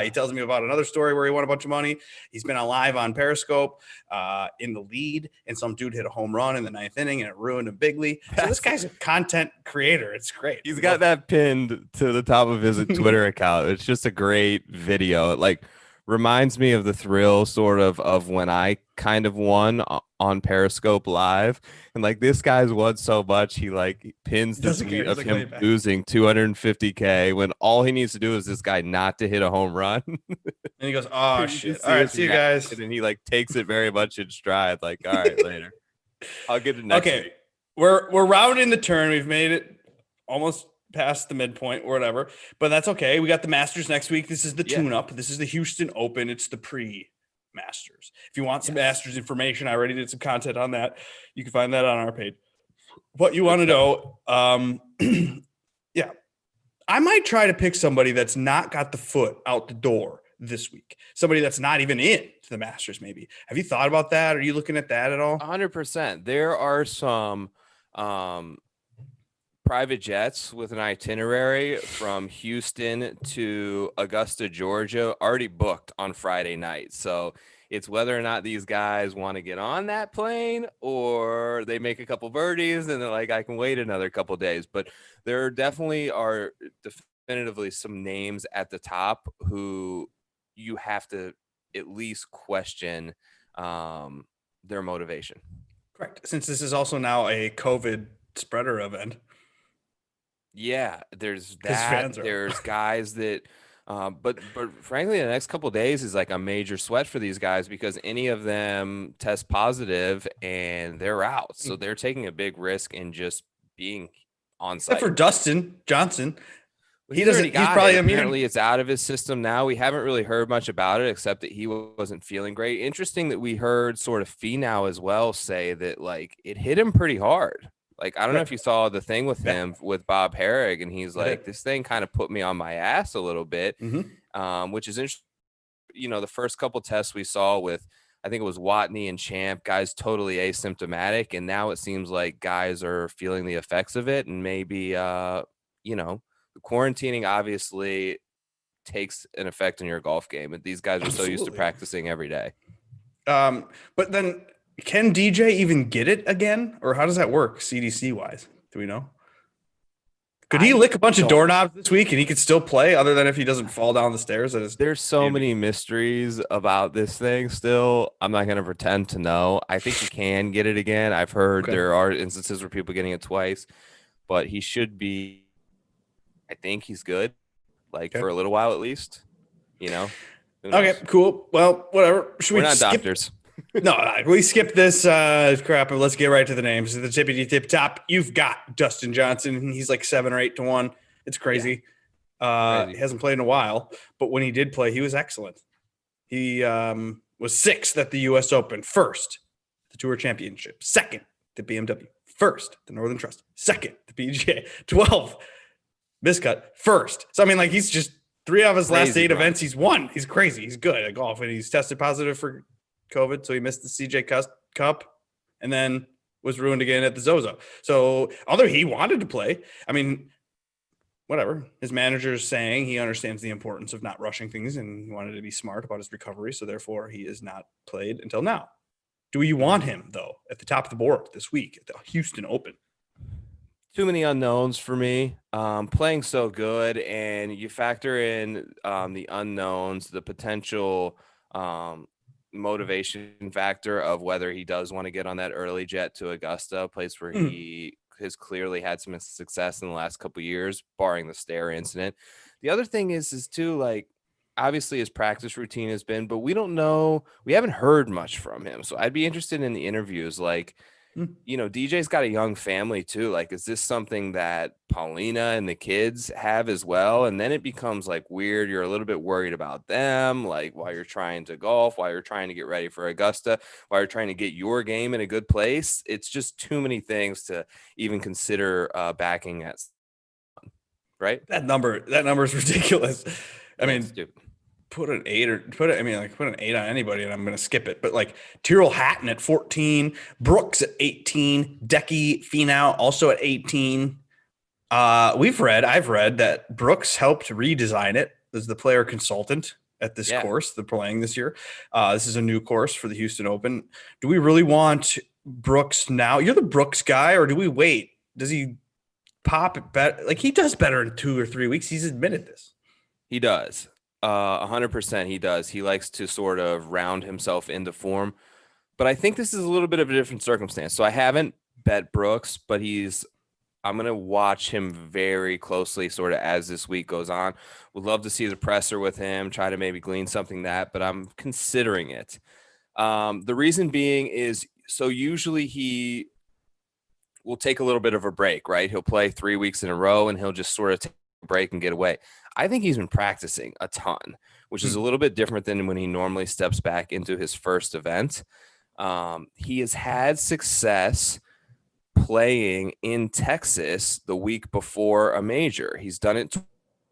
He tells me about another story where he won a bunch of money. He's been on live on Periscope in the lead, and some dude hit a home run in the ninth inning, and it ruined him bigly. So this guy's a content creator. It's great. He's got that pinned to the top of his Twitter account. It's just a great video. Like, reminds me of the thrill sort of when I kind of won on Periscope Live. And like, this guy's won so much, he like pins the tweet of him losing 250K when all he needs to do is this guy not to hit a home run. And he goes, oh shit. All right, see you guys. And he like takes it very much in stride. Like, all right, later. I'll get it next week. We're rounding the turn. We've made it almost past the midpoint or whatever, but that's okay. We got the Masters next week. This is the tune-up. This is the Houston Open. It's the pre-Masters. If you want some Masters information, I already did some content on that. You can find that on our page. What you want to know, yeah, I might try to pick somebody that's not got the foot out the door this week. Somebody that's not even in to the Masters, maybe. Have you thought about that? Are you looking at that at all? 100%. There are some private jets with an itinerary from Houston to Augusta, Georgia, already booked on Friday night. So it's whether or not these guys want to get on that plane or they make a couple birdies and they're like, I can wait another couple days. But there definitely are definitively some names at the top who you have to at least question their motivation. Correct. Since this is also now a COVID spreader event. Yeah, there's that. There's guys that, but frankly, the next couple of days is like a major sweat for these guys because any of them test positive and they're out. So they're taking a big risk in just being on site. Except for Dustin Johnson. Well, he's probably apparently it's out of his system now. We haven't really heard much about it except that he wasn't feeling great. Interesting that we heard sort of Finau as well say that like it hit him pretty hard. Like, I don't know if you saw the thing with him with Bob Herrig, and he's like, this thing kind of put me on my ass a little bit, which is interesting. You know, the first couple tests we saw with, I think it was Watney and Champ, guys totally asymptomatic. And now it seems like guys are feeling the effects of it. And maybe, you know, quarantining obviously takes an effect on your golf game. And these guys are so used to practicing every day. But then, can DJ even get it again, or how does that work CDC wise? Do we know? Could he lick a bunch of doorknobs this week and he could still play, other than if he doesn't fall down the stairs? There's so many mysteries about this thing still. I'm not going to pretend to know. I think he can get it again. I've heard there are instances where people getting it twice, but he should be. I think he's good, for a little while at least. You know. Okay, cool. Well, whatever. We're not doctors. No, we skip this crap and let's get right to the names. The tippity tip top. You've got Dustin Johnson. He's like 7 or 8 to 1. It's crazy. Yeah. He hasn't played in a while, but when he did play, he was excellent. He was 6th at the U.S. Open, 1st the Tour Championship, 2nd the BMW, 1st the Northern Trust, 2nd the PGA, 12th miscut, 1st. So I mean, like he's just 3 of his last 8 events he's won. He's crazy. He's good at golf, and he's tested positive for COVID, so he missed the CJ Cup and then was ruined again at the Zozo. So although he wanted to play, I mean, whatever. His manager's saying he understands the importance of not rushing things and wanted to be smart about his recovery, so therefore he is not played until now. Do you want him, though, at the top of the board this week at the Houston Open? Too many unknowns for me. Playing so good, and you factor in the unknowns, the potential motivation factor of whether he does want to get on that early jet to Augusta, a place where he has clearly had some success in the last couple of years, barring the stair incident. The other thing is too, like, obviously his practice routine has been, but we don't know, we haven't heard much from him. So I'd be interested in the interviews. Like, you know, DJ's got a young family too. Like, is this something that Paulina and the kids have as well? And then it becomes like weird. You're a little bit worried about them, like while you're trying to golf, while you're trying to get ready for Augusta, while you're trying to get your game in a good place. It's just too many things to even consider backing at. Right. That number is ridiculous. I mean, put an 8 or put it. I mean, like put an 8 on anybody, and I'm going to skip it. But like Tyrrell Hatton at 14, Brooks at 18, Decky Finau also at 18. I've read that Brooks helped redesign it as the player consultant at this course they're playing this year. This is a new course for the Houston Open. Do we really want Brooks now? You're the Brooks guy, or do we wait? Does he pop it better? Like he does better in 2 or 3 weeks. He's admitted this. He does. 100% he does. He likes to sort of round himself into form. But I think this is a little bit of a different circumstance. So I haven't bet Brooks, but I'm going to watch him very closely sort of as this week goes on. Would love to see the presser with him, try to maybe glean something but I'm considering it. The reason being is, so usually he will take a little bit of a break, right? He'll play 3 weeks in a row and he'll just sort of take a break and get away. I think he's been practicing a ton, which is a little bit different than when he normally steps back into his first event. He has had success playing in Texas the week before a major. He's done it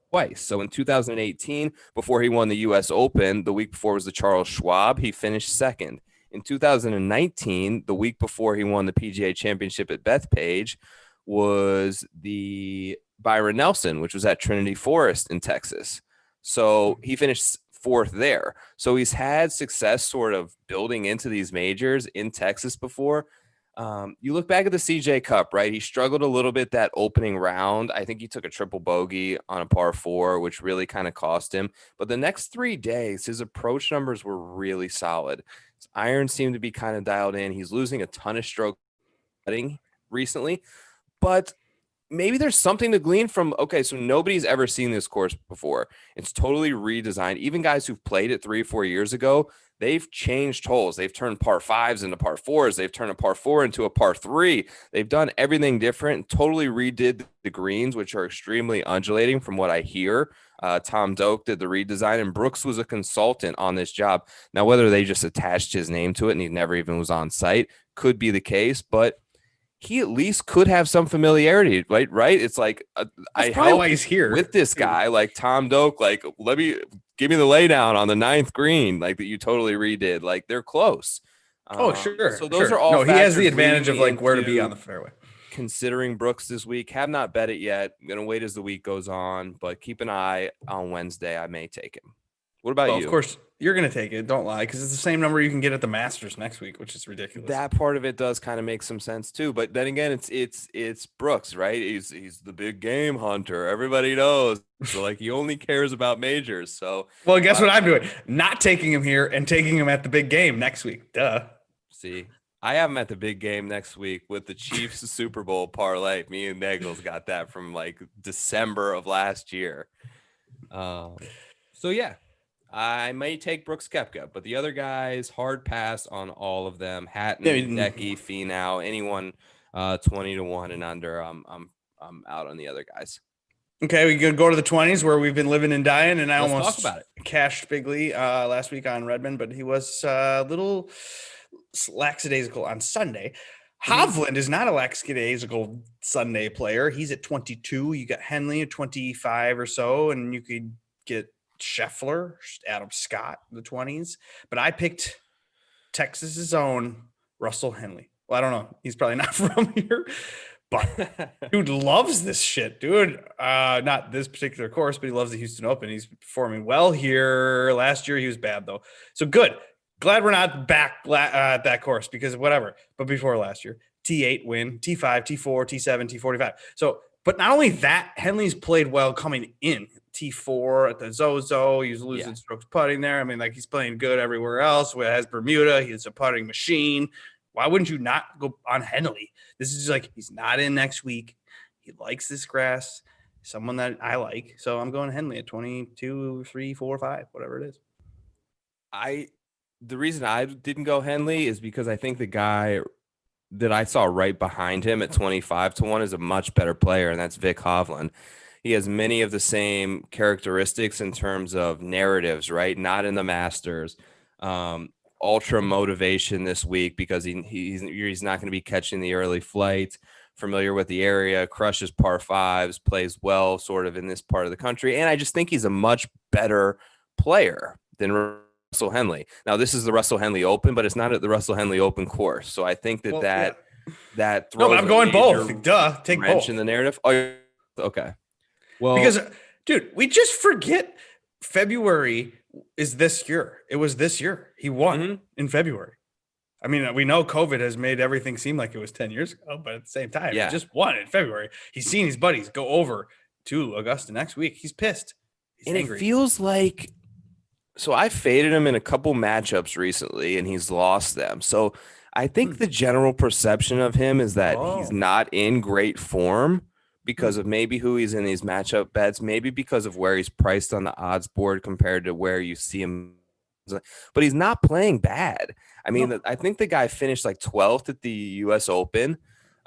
twice. So in 2018, before he won the U.S. Open, the week before was the Charles Schwab, he finished second. In 2019, the week before he won the PGA Championship at Bethpage, was the Byron Nelson, which was at Trinity Forest in Texas. So he finished fourth there. So he's had success sort of building into these majors in Texas before. You look back at the CJ Cup, right? He struggled a little bit that opening round. I think he took a triple bogey on a par 4, which really kind of cost him. But the next 3 days, his approach numbers were really solid. His irons seemed to be kind of dialed in. He's losing a ton of stroke putting recently, but maybe there's something to glean from, okay, so nobody's ever seen this course before. It's totally redesigned. Even guys who've played it 3 or 4 years ago, they've changed holes. They've turned par 5s into par 4s. They've turned a par 4 into a par 3. They've done everything different, totally redid the greens, which are extremely undulating from what I hear. Tom Doak did the redesign, and Brooks was a consultant on this job. Now, whether they just attached his name to it and he never even was on site could be the case, but he at least could have some familiarity, right? It's like I probably why he's here with this guy, like Tom Doak, like give me the laydown on the 9th green, like that you totally redid. Like they're close. Sure. So those are all. No, he has the advantage of like where to be on the fairway. Considering Brooks this week, have not bet it yet. I'm gonna wait as the week goes on, but keep an eye on Wednesday. I may take him. What about you? Of course, you're going to take it. Don't lie, because it's the same number you can get at the Masters next week, which is ridiculous. That part of it does kind of make some sense too. But then again, it's Brooks, right? He's the big game hunter. Everybody knows. So like he only cares about majors. So well, guess what I'm doing? Not taking him here and taking him at the big game next week. Duh. See, I have him at the big game next week with the Chiefs Super Bowl parlay. Me and Nagels got that from like December of last year. So yeah. I may take Brooks Koepka, but the other guys, hard pass on all of them. Hatton, Decky, Finau, anyone 20-1 and under. I'm out on the other guys. Okay, we could go to the 20s where we've been living and dying, and I Let's almost talk about it. Cashed bigly last week on Redmond, but he was a little lackadaisical on Sunday. Hovland is not a lackadaisical Sunday player. He's at 22. You got Henley at 25 or so, and you could get Scheffler, Adam Scott, the 20s. But I picked Texas's own Russell Henley. Well, I don't know. He's probably not from here, but dude loves this shit, dude. Not this particular course, but he loves the Houston Open. He's performing well here. Last year, he was bad, though. So good. Glad we're not back at that course because whatever. But before last year, T8 win, T5, T4, T7, T45. So, but not only that, Henley's played well coming in. T4 at the Zozo. He's losing strokes putting there. I mean, like he's playing good everywhere else. Where has Bermuda, he's a putting machine. Why wouldn't you not go on Henley? This is like he's not in next week. He likes this grass. Someone that I like. So I'm going Henley at 22, 3, 4, 5, whatever it is. The reason I didn't go Henley is because I think the guy that I saw right behind him at 25-1 is a much better player, and that's Vic Hovland. He has many of the same characteristics in terms of narratives, right? Not in the Masters. Ultra motivation this week because he's not going to be catching the early flight, familiar with the area, crushes par 5s, plays well sort of in this part of the country. And I just think he's a much better player than Russell Henley. Now, this is the Russell Henley Open, but it's not at the Russell Henley Open course. So I think that that No, throws but I'm a going major both. Duh, take wrench both. in the narrative. Oh, okay. Well, Because, dude, we just forget February is this year. It was this year. He won in February. I mean, we know COVID has made everything seem like it was 10 years ago, but at the same time, he just won in February. He's seen his buddies go over to Augusta next week. He's pissed. He's angry. It feels like, so I faded him in a couple matchups recently and he's lost them. So I think the general perception of him is that he's not in great form because of maybe who he's in these matchup bets, maybe because of where he's priced on the odds board compared to where you see him. But he's not playing bad. I mean, I think the guy finished like 12th at the U.S. Open.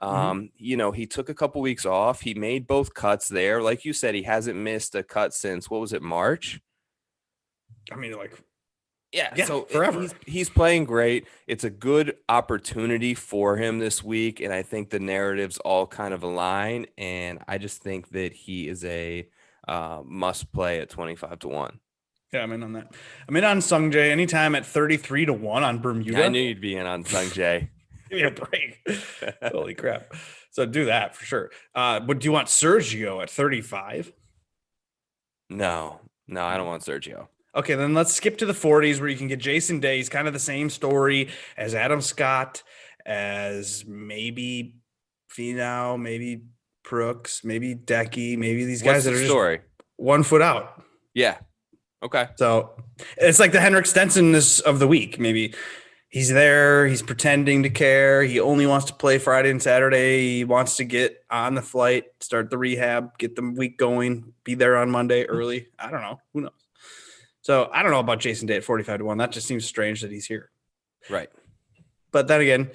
You know, he took a couple weeks off. He made both cuts there. Like you said, he hasn't missed a cut since, what was it, March? I mean, like, so forever. He's playing great. It's a good opportunity for him this week, and I think the narratives all kind of align. And I just think that he is a must play at 25-1. Yeah, I'm in on that. I'm in on Sung Jae anytime at 33-1 on Bermuda. I knew you'd be in on Sung Jae. Give me a break. Holy crap. So do that for sure. But do you want Sergio at 35? No, I don't want Sergio. Okay, then let's skip to the 40s where you can get Jason Day. He's kind of the same story as Adam Scott, as maybe Finau, maybe Brooks, maybe Decky, maybe these guys that are just 1 foot out. Yeah. Okay. So it's like the Henrik Stenson of the week. Maybe he's there. He's pretending to care. He only wants to play Friday and Saturday. He wants to get on the flight, start the rehab, get the week going, be there on Monday early. I don't know. Who knows? So I don't know about Jason Day at 45-1. That just seems strange that he's here. Right. But then again,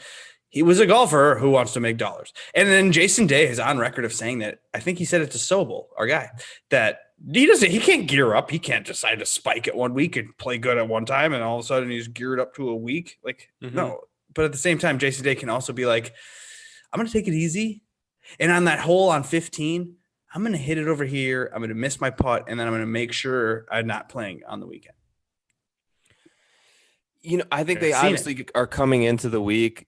he was a golfer who wants to make dollars. And then Jason Day is on record of saying that, I think he said it to Sobel, our guy, that he can't gear up. He can't decide to spike it 1 week and play good at one time, and all of a sudden he's geared up to a week. Like, no. But at the same time, Jason Day can also be like, I'm going to take it easy. And on that hole on 15, I'm going to hit it over here. I'm going to miss my putt, and then I'm going to make sure I'm not playing on the weekend. You know, I think they obviously are coming into the week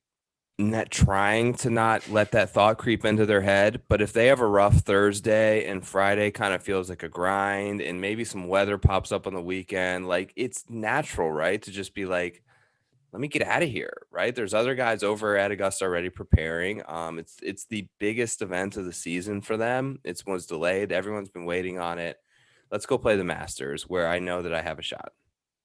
not trying to not let that thought creep into their head. But if they have a rough Thursday and Friday kind of feels like a grind and maybe some weather pops up on the weekend, like it's natural, right? To just be like, let me get out of here, right? There's other guys over at Augusta already preparing. It's the biggest event of the season for them. It was delayed. Everyone's been waiting on it. Let's go play the Masters where I know that I have a shot.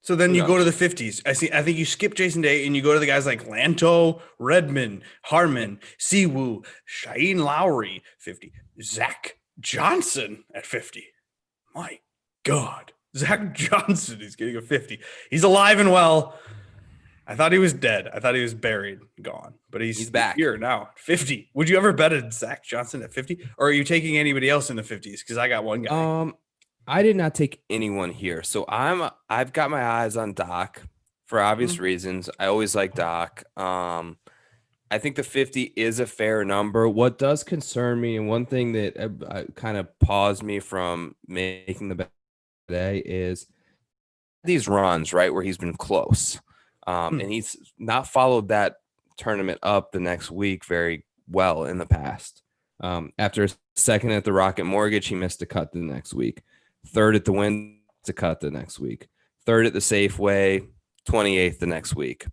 So then you go to the 50s. I think you skip Jason Day and you go to the guys like Lanto, Redmond, Harmon, Siwoo, Shaheen Lowry, 50. Zach Johnson at 50. My God. Zach Johnson is getting a 50. He's alive and well. I thought he was dead. I thought he was buried, gone. But he's back here now. 50. Would you ever bet at Zach Johnson at 50? Or are you taking anybody else in the 50s? Because I got one guy. I did not take anyone here. So I've got my eyes on Doc for obvious reasons. I always like Doc. I think the 50 is a fair number. What does concern me, and one thing that kind of paused me from making the bet today, is these runs, right, where he's been close. And he's not followed that tournament up the next week very well in the past. After second at the Rocket Mortgage, he missed a cut the next week. Third at the Win to cut the next week. Third at the Safeway, 28th the next week.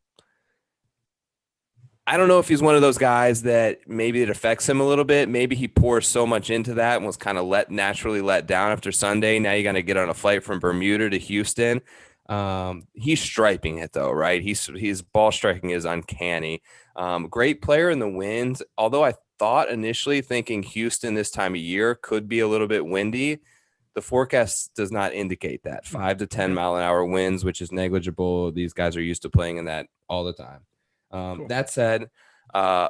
I don't know if he's one of those guys that maybe it affects him a little bit. Maybe he pours so much into that and was kind of naturally let down after Sunday. Now you got to get on a flight from Bermuda to Houston. He's striping it though, right? His ball striking is uncanny. Great player in the winds. Although I thought initially thinking Houston this time of year could be a little bit windy. The forecast does not indicate that. 5 to 10 mile an hour winds, which is negligible. These guys are used to playing in that all the time. Cool. That said,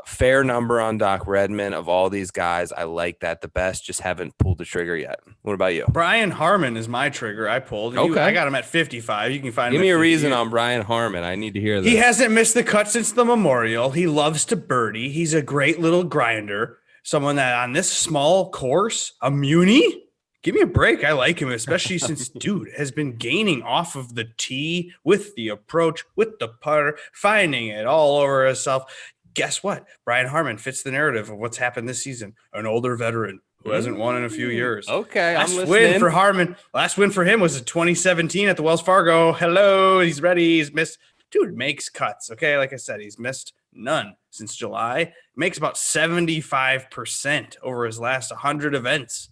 fair number on Doc Redman. Of all these guys, I like that the best, just haven't pulled the trigger yet. What about you? Brian Harmon is my trigger. I pulled. Okay. I got him at 55. You can find Give him. me a reason on Brian Harmon. I need to hear this. He hasn't missed the cut since the Memorial. He loves to birdie. He's a great little grinder. Someone that on this small course, a Muni, Give me a break. I like him, especially since dude has been gaining off of the tee with the approach, with the putter, finding it all over himself. Guess what? Brian Harman fits the narrative of what's happened this season. An older veteran who hasn't won in a few years. Okay, Last I'm win listening. for Harman. Last win for him was in 2017 at the Wells Fargo. Hello, he's ready. He's missed. Dude makes cuts. Okay, like I said, he's missed none since July. Makes about 75% over his last 100 events.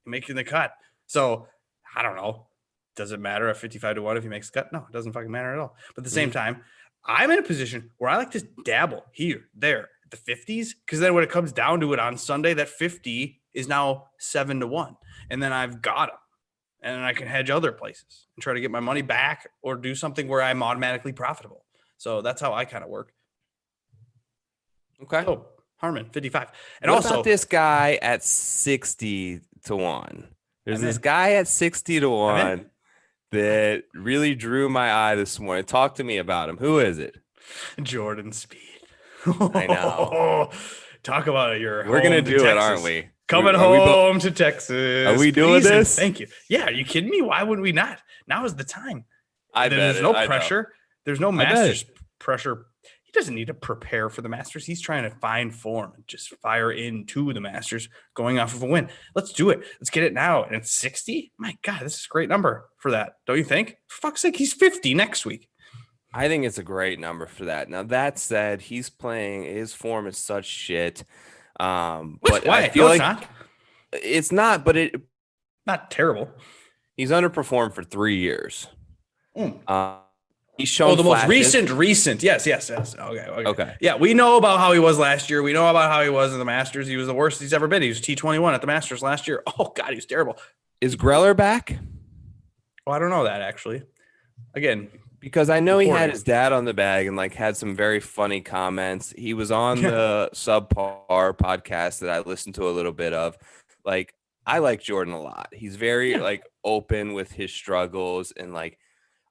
Making the cut. So I don't know. Does it matter at 55-1 if he makes the cut? No, it doesn't fucking matter at all. But at the same time, I'm in a position where I like to dabble here, there, at the 50s, because then when it comes down to it on Sunday, that 50 is now 7-1. And then I've got him. And then I can hedge other places and try to get my money back or do something where I'm automatically profitable. So that's how I kind of work. Okay. Oh, Harman, 55. And what also about this guy at 60-1? There's this guy at 60-1 that really drew my eye this morning. Talk to me about him. Who is it? Jordan Speed. I know. Talk about We're gonna do it, aren't we? Coming home to Texas. Are we doing Please and this? Thank you. Yeah, are you kidding me? Why would we not? Now is the time. There's no pressure. There's no Masters pressure. He doesn't need to prepare for the Masters. He's trying to find form and just fire into the Masters going off of a win. Let's do it. Let's get it now. And it's 60? My God, this is a great number for that. Don't you think? For fuck's sake, he's 50 next week. I think it's a great number for that. Now, that said, he's playing, his form is such shit. But why? I feel It's not. But it Not terrible. he's underperformed for 3 years. Mm. He's shown the flashes. most recent. Yes. Okay. Yeah, we know about how he was last year. We know about how he was in the Masters. He was the worst he's ever been. He was T21 at the Masters last year. Oh, God, he was terrible. Is Greller back? Well, I don't know that, actually. Again, Because I know he had his dad on the bag and like had some very funny comments. He was on the Subpar podcast that I listened to a little bit of. Like, I like Jordan a lot. He's very like open with his struggles, and like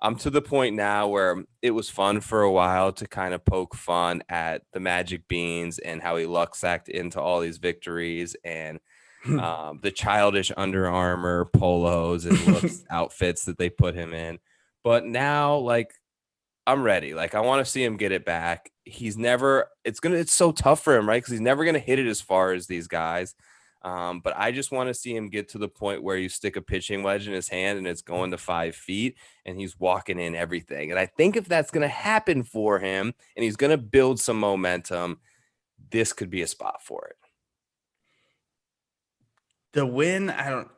I'm to the point now where it was fun for a while to kind of poke fun at the Magic Beans and how he luck sacked into all these victories and the childish Under Armour polos and looks outfits that they put him in. But now, like, I'm ready. Like, I want to see him get it back. It's so tough for him, right? Because he's never going to hit it as far as these guys. But I just want to see him get to the point where you stick a pitching wedge in his hand and it's going to 5 feet and he's walking in everything. And I think if that's going to happen for him and he's going to build some momentum, this could be a spot for it. the win, I'm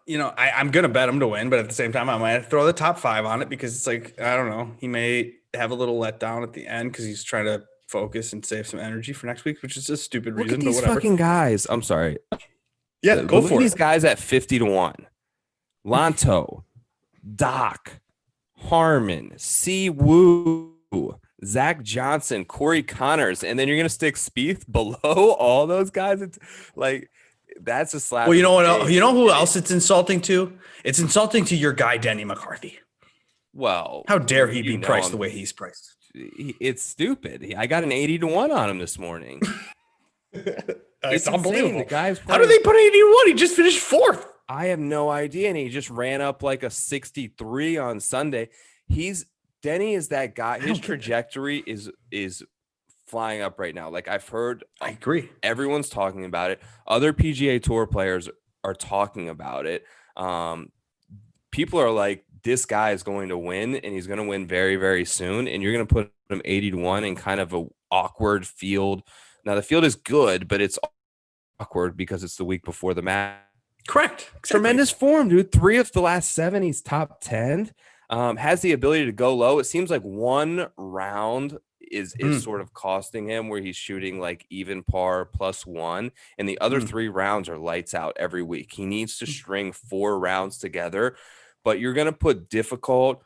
going to bet him to win, but at the same time, I might throw the top 5 on it because it's like, I don't know, he may have a little letdown at the end because he's trying to focus and save some energy for next week, which is a stupid Look reason, at these but whatever. fucking guys. I'm sorry. Yeah, go Look for at it. these guys at 50-1. Lanto, Doc, Harmon, Si Woo, Zach Johnson, Corey Connors, and then you're gonna stick Spieth below all those guys. It's like that's a slap. Well, you know what? You know who else it's insulting to? It's insulting to your guy Denny McCarthy. Well, how dare he be priced the way he's priced? It's stupid. I got an 80-1 on him this morning. It's unbelievable. The guy's how do they put 81? He just finished 4th. I have no idea, and he just ran up like a 63 on Sunday. Denny is that guy. His trajectory is flying up right now. Like I've heard, I agree. Everyone's talking about it. Other PGA Tour players are talking about it. People are like, this guy is going to win, and he's going to win very, very soon. And you're going to put him 80-1 in kind of an awkward field. Now the field is good, but it's awkward because it's the week before the match. Correct. Exactly. Tremendous form, dude. 3 of the last 7, he's top 10. Has the ability to go low. It seems like one round is sort of costing him where he's shooting like even par +1, and the other 3 rounds are lights out every week. He needs to string 4 rounds together, but you're going to put difficult,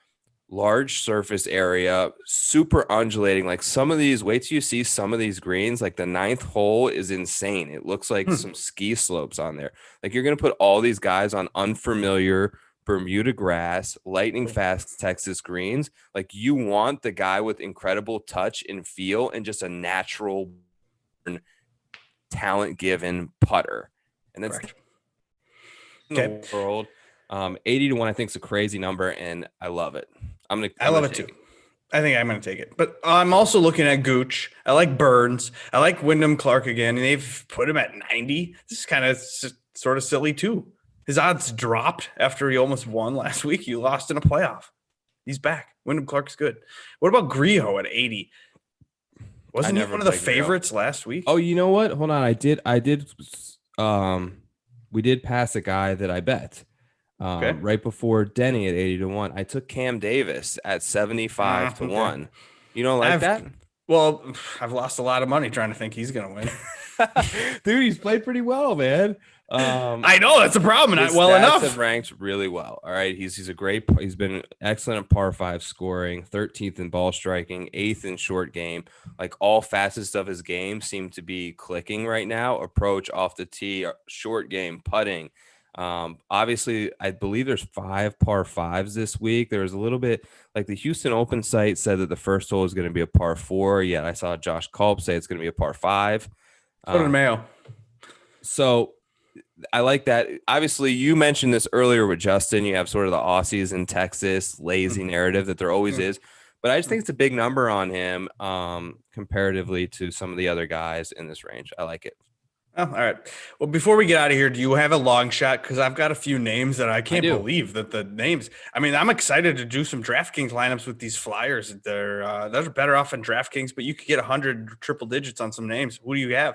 large surface area, super undulating. Like some of these, wait till you see some of these greens, like the 9th hole is insane. It looks like some ski slopes on there. Like you're going to put all these guys on unfamiliar Bermuda grass, lightning fast Texas greens. Like you want the guy with incredible touch and feel and just a natural talent given putter. And that's Correct. in the world. 80 to 1, I think is a crazy number, and I love it. I love it too. I think I'm going to take it. But I'm also looking at Gooch. I like Burns. I like Wyndham Clark again. And they've put him at 90. This is kind of sort of silly too. His odds dropped after he almost won last week. He lost in a playoff. He's back. Wyndham Clark's good. What about Griot at 80? Wasn't he one of the favorites last week? Oh, you know what? Hold on. We did pass a guy that I bet. Right before Denny at 80 to 1. I took Cam Davis at 75 to 1. You don't like that? Well, I've lost a lot of money trying to think he's going to win. Dude, he's played pretty well, man. I know that's a problem. Not well enough. Have ranked really well. All right. He's been excellent at par 5 scoring, 13th in ball striking, 8th in short game. Like all facets of his game seem to be clicking right now. Approach off the tee, short game, putting. Obviously, I believe there's 5 par 5s this week. There was a little bit like the Houston Open site said that the first hole is going to be a par 4. Yet I saw Josh Culp say it's going to be a par 5. So did Mayo. So I like that. Obviously, you mentioned this earlier with Justin. You have sort of the Aussies in Texas lazy narrative that there always is. But I just think it's a big number on him comparatively to some of the other guys in this range. I like it. Oh, all right. Well, before we get out of here, do you have a long shot? Because I've got a few names that I can't believe that the names. I mean, I'm excited to do some DraftKings lineups with these flyers. They're better off in DraftKings, but you could get 100 triple digits on some names. Who do you have?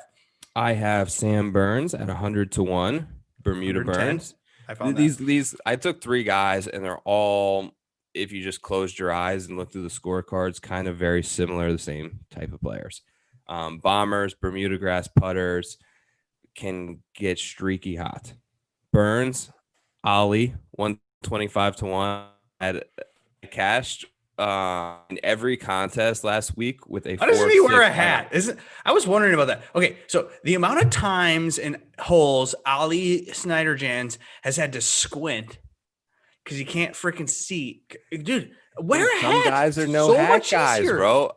I have Sam Burns at 100 to 1. Bermuda Burns. I found these. I took 3 guys, and they're all, if you just closed your eyes and looked through the scorecards, kind of very similar, the same type of players. Bombers, Bermuda grass putters. Can get streaky hot. Burns, Ollie, 125 to 1 at cashed in every contest last week with a. How doesn't he wear a hat? I was wondering about that. Okay, so the amount of times and holes Ollie Snyder-Jans has had to squint because he can't freaking see. Dude, wear a hat. Some guys are no hat guys, bro.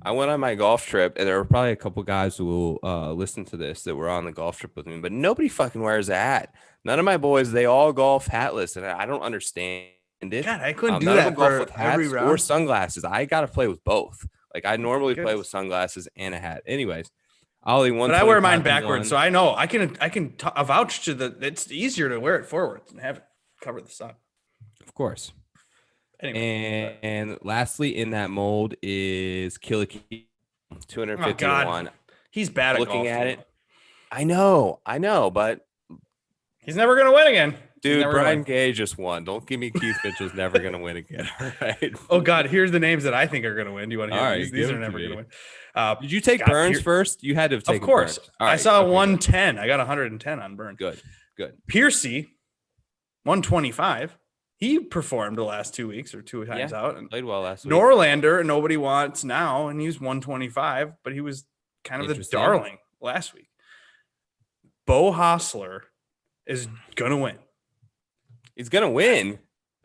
I went on my golf trip, and there were probably a couple guys who will listen to this that were on the golf trip with me, but nobody fucking wears a hat. None of my boys, they all golf hatless, and I don't understand it. God, I couldn't do that for with hats every round. Or sunglasses. I got to play with both. Like, I normally play with sunglasses and a hat. Anyways, Ollie, but I wear mine backwards, so I know I can vouch to it's easier to wear it forwards and have it cover the sun. Of course. Anyway, and lastly, in that mold is Killicky, 251. He's bad at looking at it. I know, but he's never gonna win again. Dude, Brian Gay just won. Don't give me Keith Mitchell's never gonna win again. All right. Oh God, here's the names that I think are gonna win. Do you want to hear these? These are never gonna win. Did you take Burns first? You had to have taken. Of course. Burns. I saw 110. I got 110 on Burns. Good. Piercy, 125. He performed the last 2 weeks or 2 times out and played well last week. Norlander, nobody wants now, and he's 125, but he was kind of the darling last week. Bo Hostler is gonna win. He's gonna win,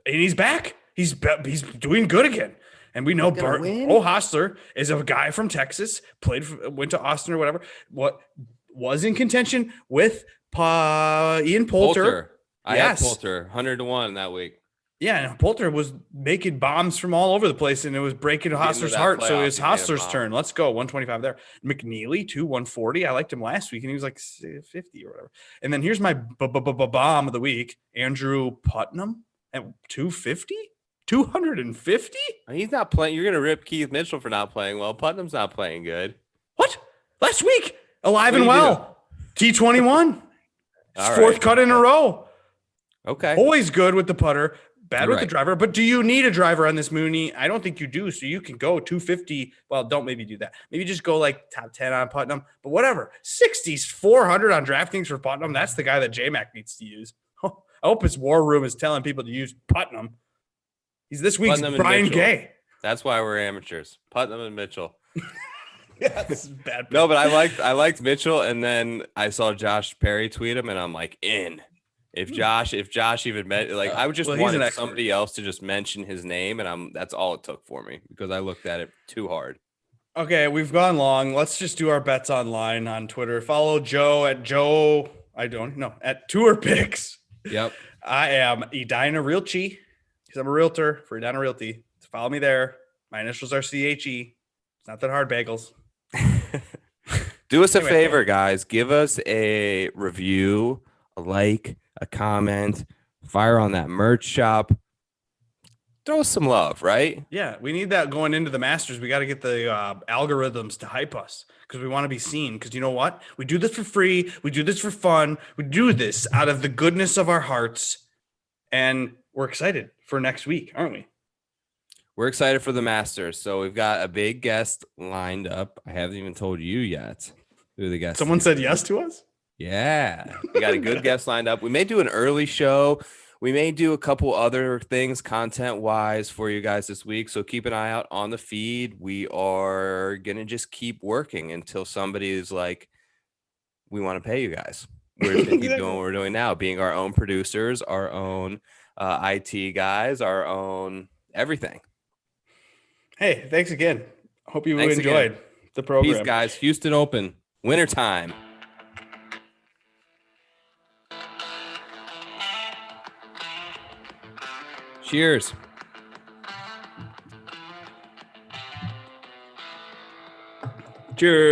and he's back. He's doing good again, and we know Bo Hostler is a guy from Texas. Went to Austin or whatever. What was in contention with Ian Poulter? I had Poulter 100 to 1 that week. Yeah, and Poulter was making bombs from all over the place, and it was breaking Hostler's heart. So it's Hostler's turn. Let's go. 125 there. McNeely, 140. I liked him last week, and he was like 50 or whatever. And then here's my bomb of the week, Andrew Putnam at 250? 250? He's not playing. You're going to rip Keith Mitchell for not playing well. Putnam's not playing good. What? Last week, alive and well. T21. Fourth cut in a row. Okay. Always good with the putter. Bad with the driver, but do you need a driver on this Mooney? I don't think you do. So you can go 250. Well, don't maybe do that. Maybe just go like top 10 on Putnam, but whatever. 60s, 400 on DraftKings for Putnam. That's the guy that J-Mac needs to use. I hope his war room is telling people to use Putnam. He's this week's Brian Gay. That's why we're amateurs. Putnam and Mitchell. Yeah, this is bad. No, but I liked Mitchell, and then I saw Josh Perry tweet him, and I'm like, in. If Josh even met, like, I would just want somebody else to just mention his name, and that's all it took for me because I looked at it too hard. Okay, we've gone long. Let's just do our bets online on Twitter. Follow Joe at Joe. I don't know at Tour Picks. Yep. I am Edina Realty because I'm a realtor for Edina Realty. So follow me there. My initials are CHE. It's not that hard, bagels. Do us a Anyway. favor, guys. Give us a review, a like, a comment, fire on that merch shop. Throw us some love, right? Yeah, we need that going into the Masters. We got to get the algorithms to hype us because we want to be seen. Because you know what? We do this for free. We do this for fun. We do this out of the goodness of our hearts. And we're excited for next week, aren't we? We're excited for the Masters. So we've got a big guest lined up. I haven't even told you yet who the guest Someone is. said yes to us? Yeah. We got a good guest lined up. We may do an early show. We may do a couple other things content-wise for you guys this week. So keep an eye out on the feed. We are going to just keep working until somebody is like, we want to pay you guys. We're just going to keep doing what we're doing now, being our own producers, our own IT guys, our own everything. Hey, thanks again. Hope you Thanks enjoyed the program. Peace, guys. Houston Open, wintertime. Cheers. Cheers.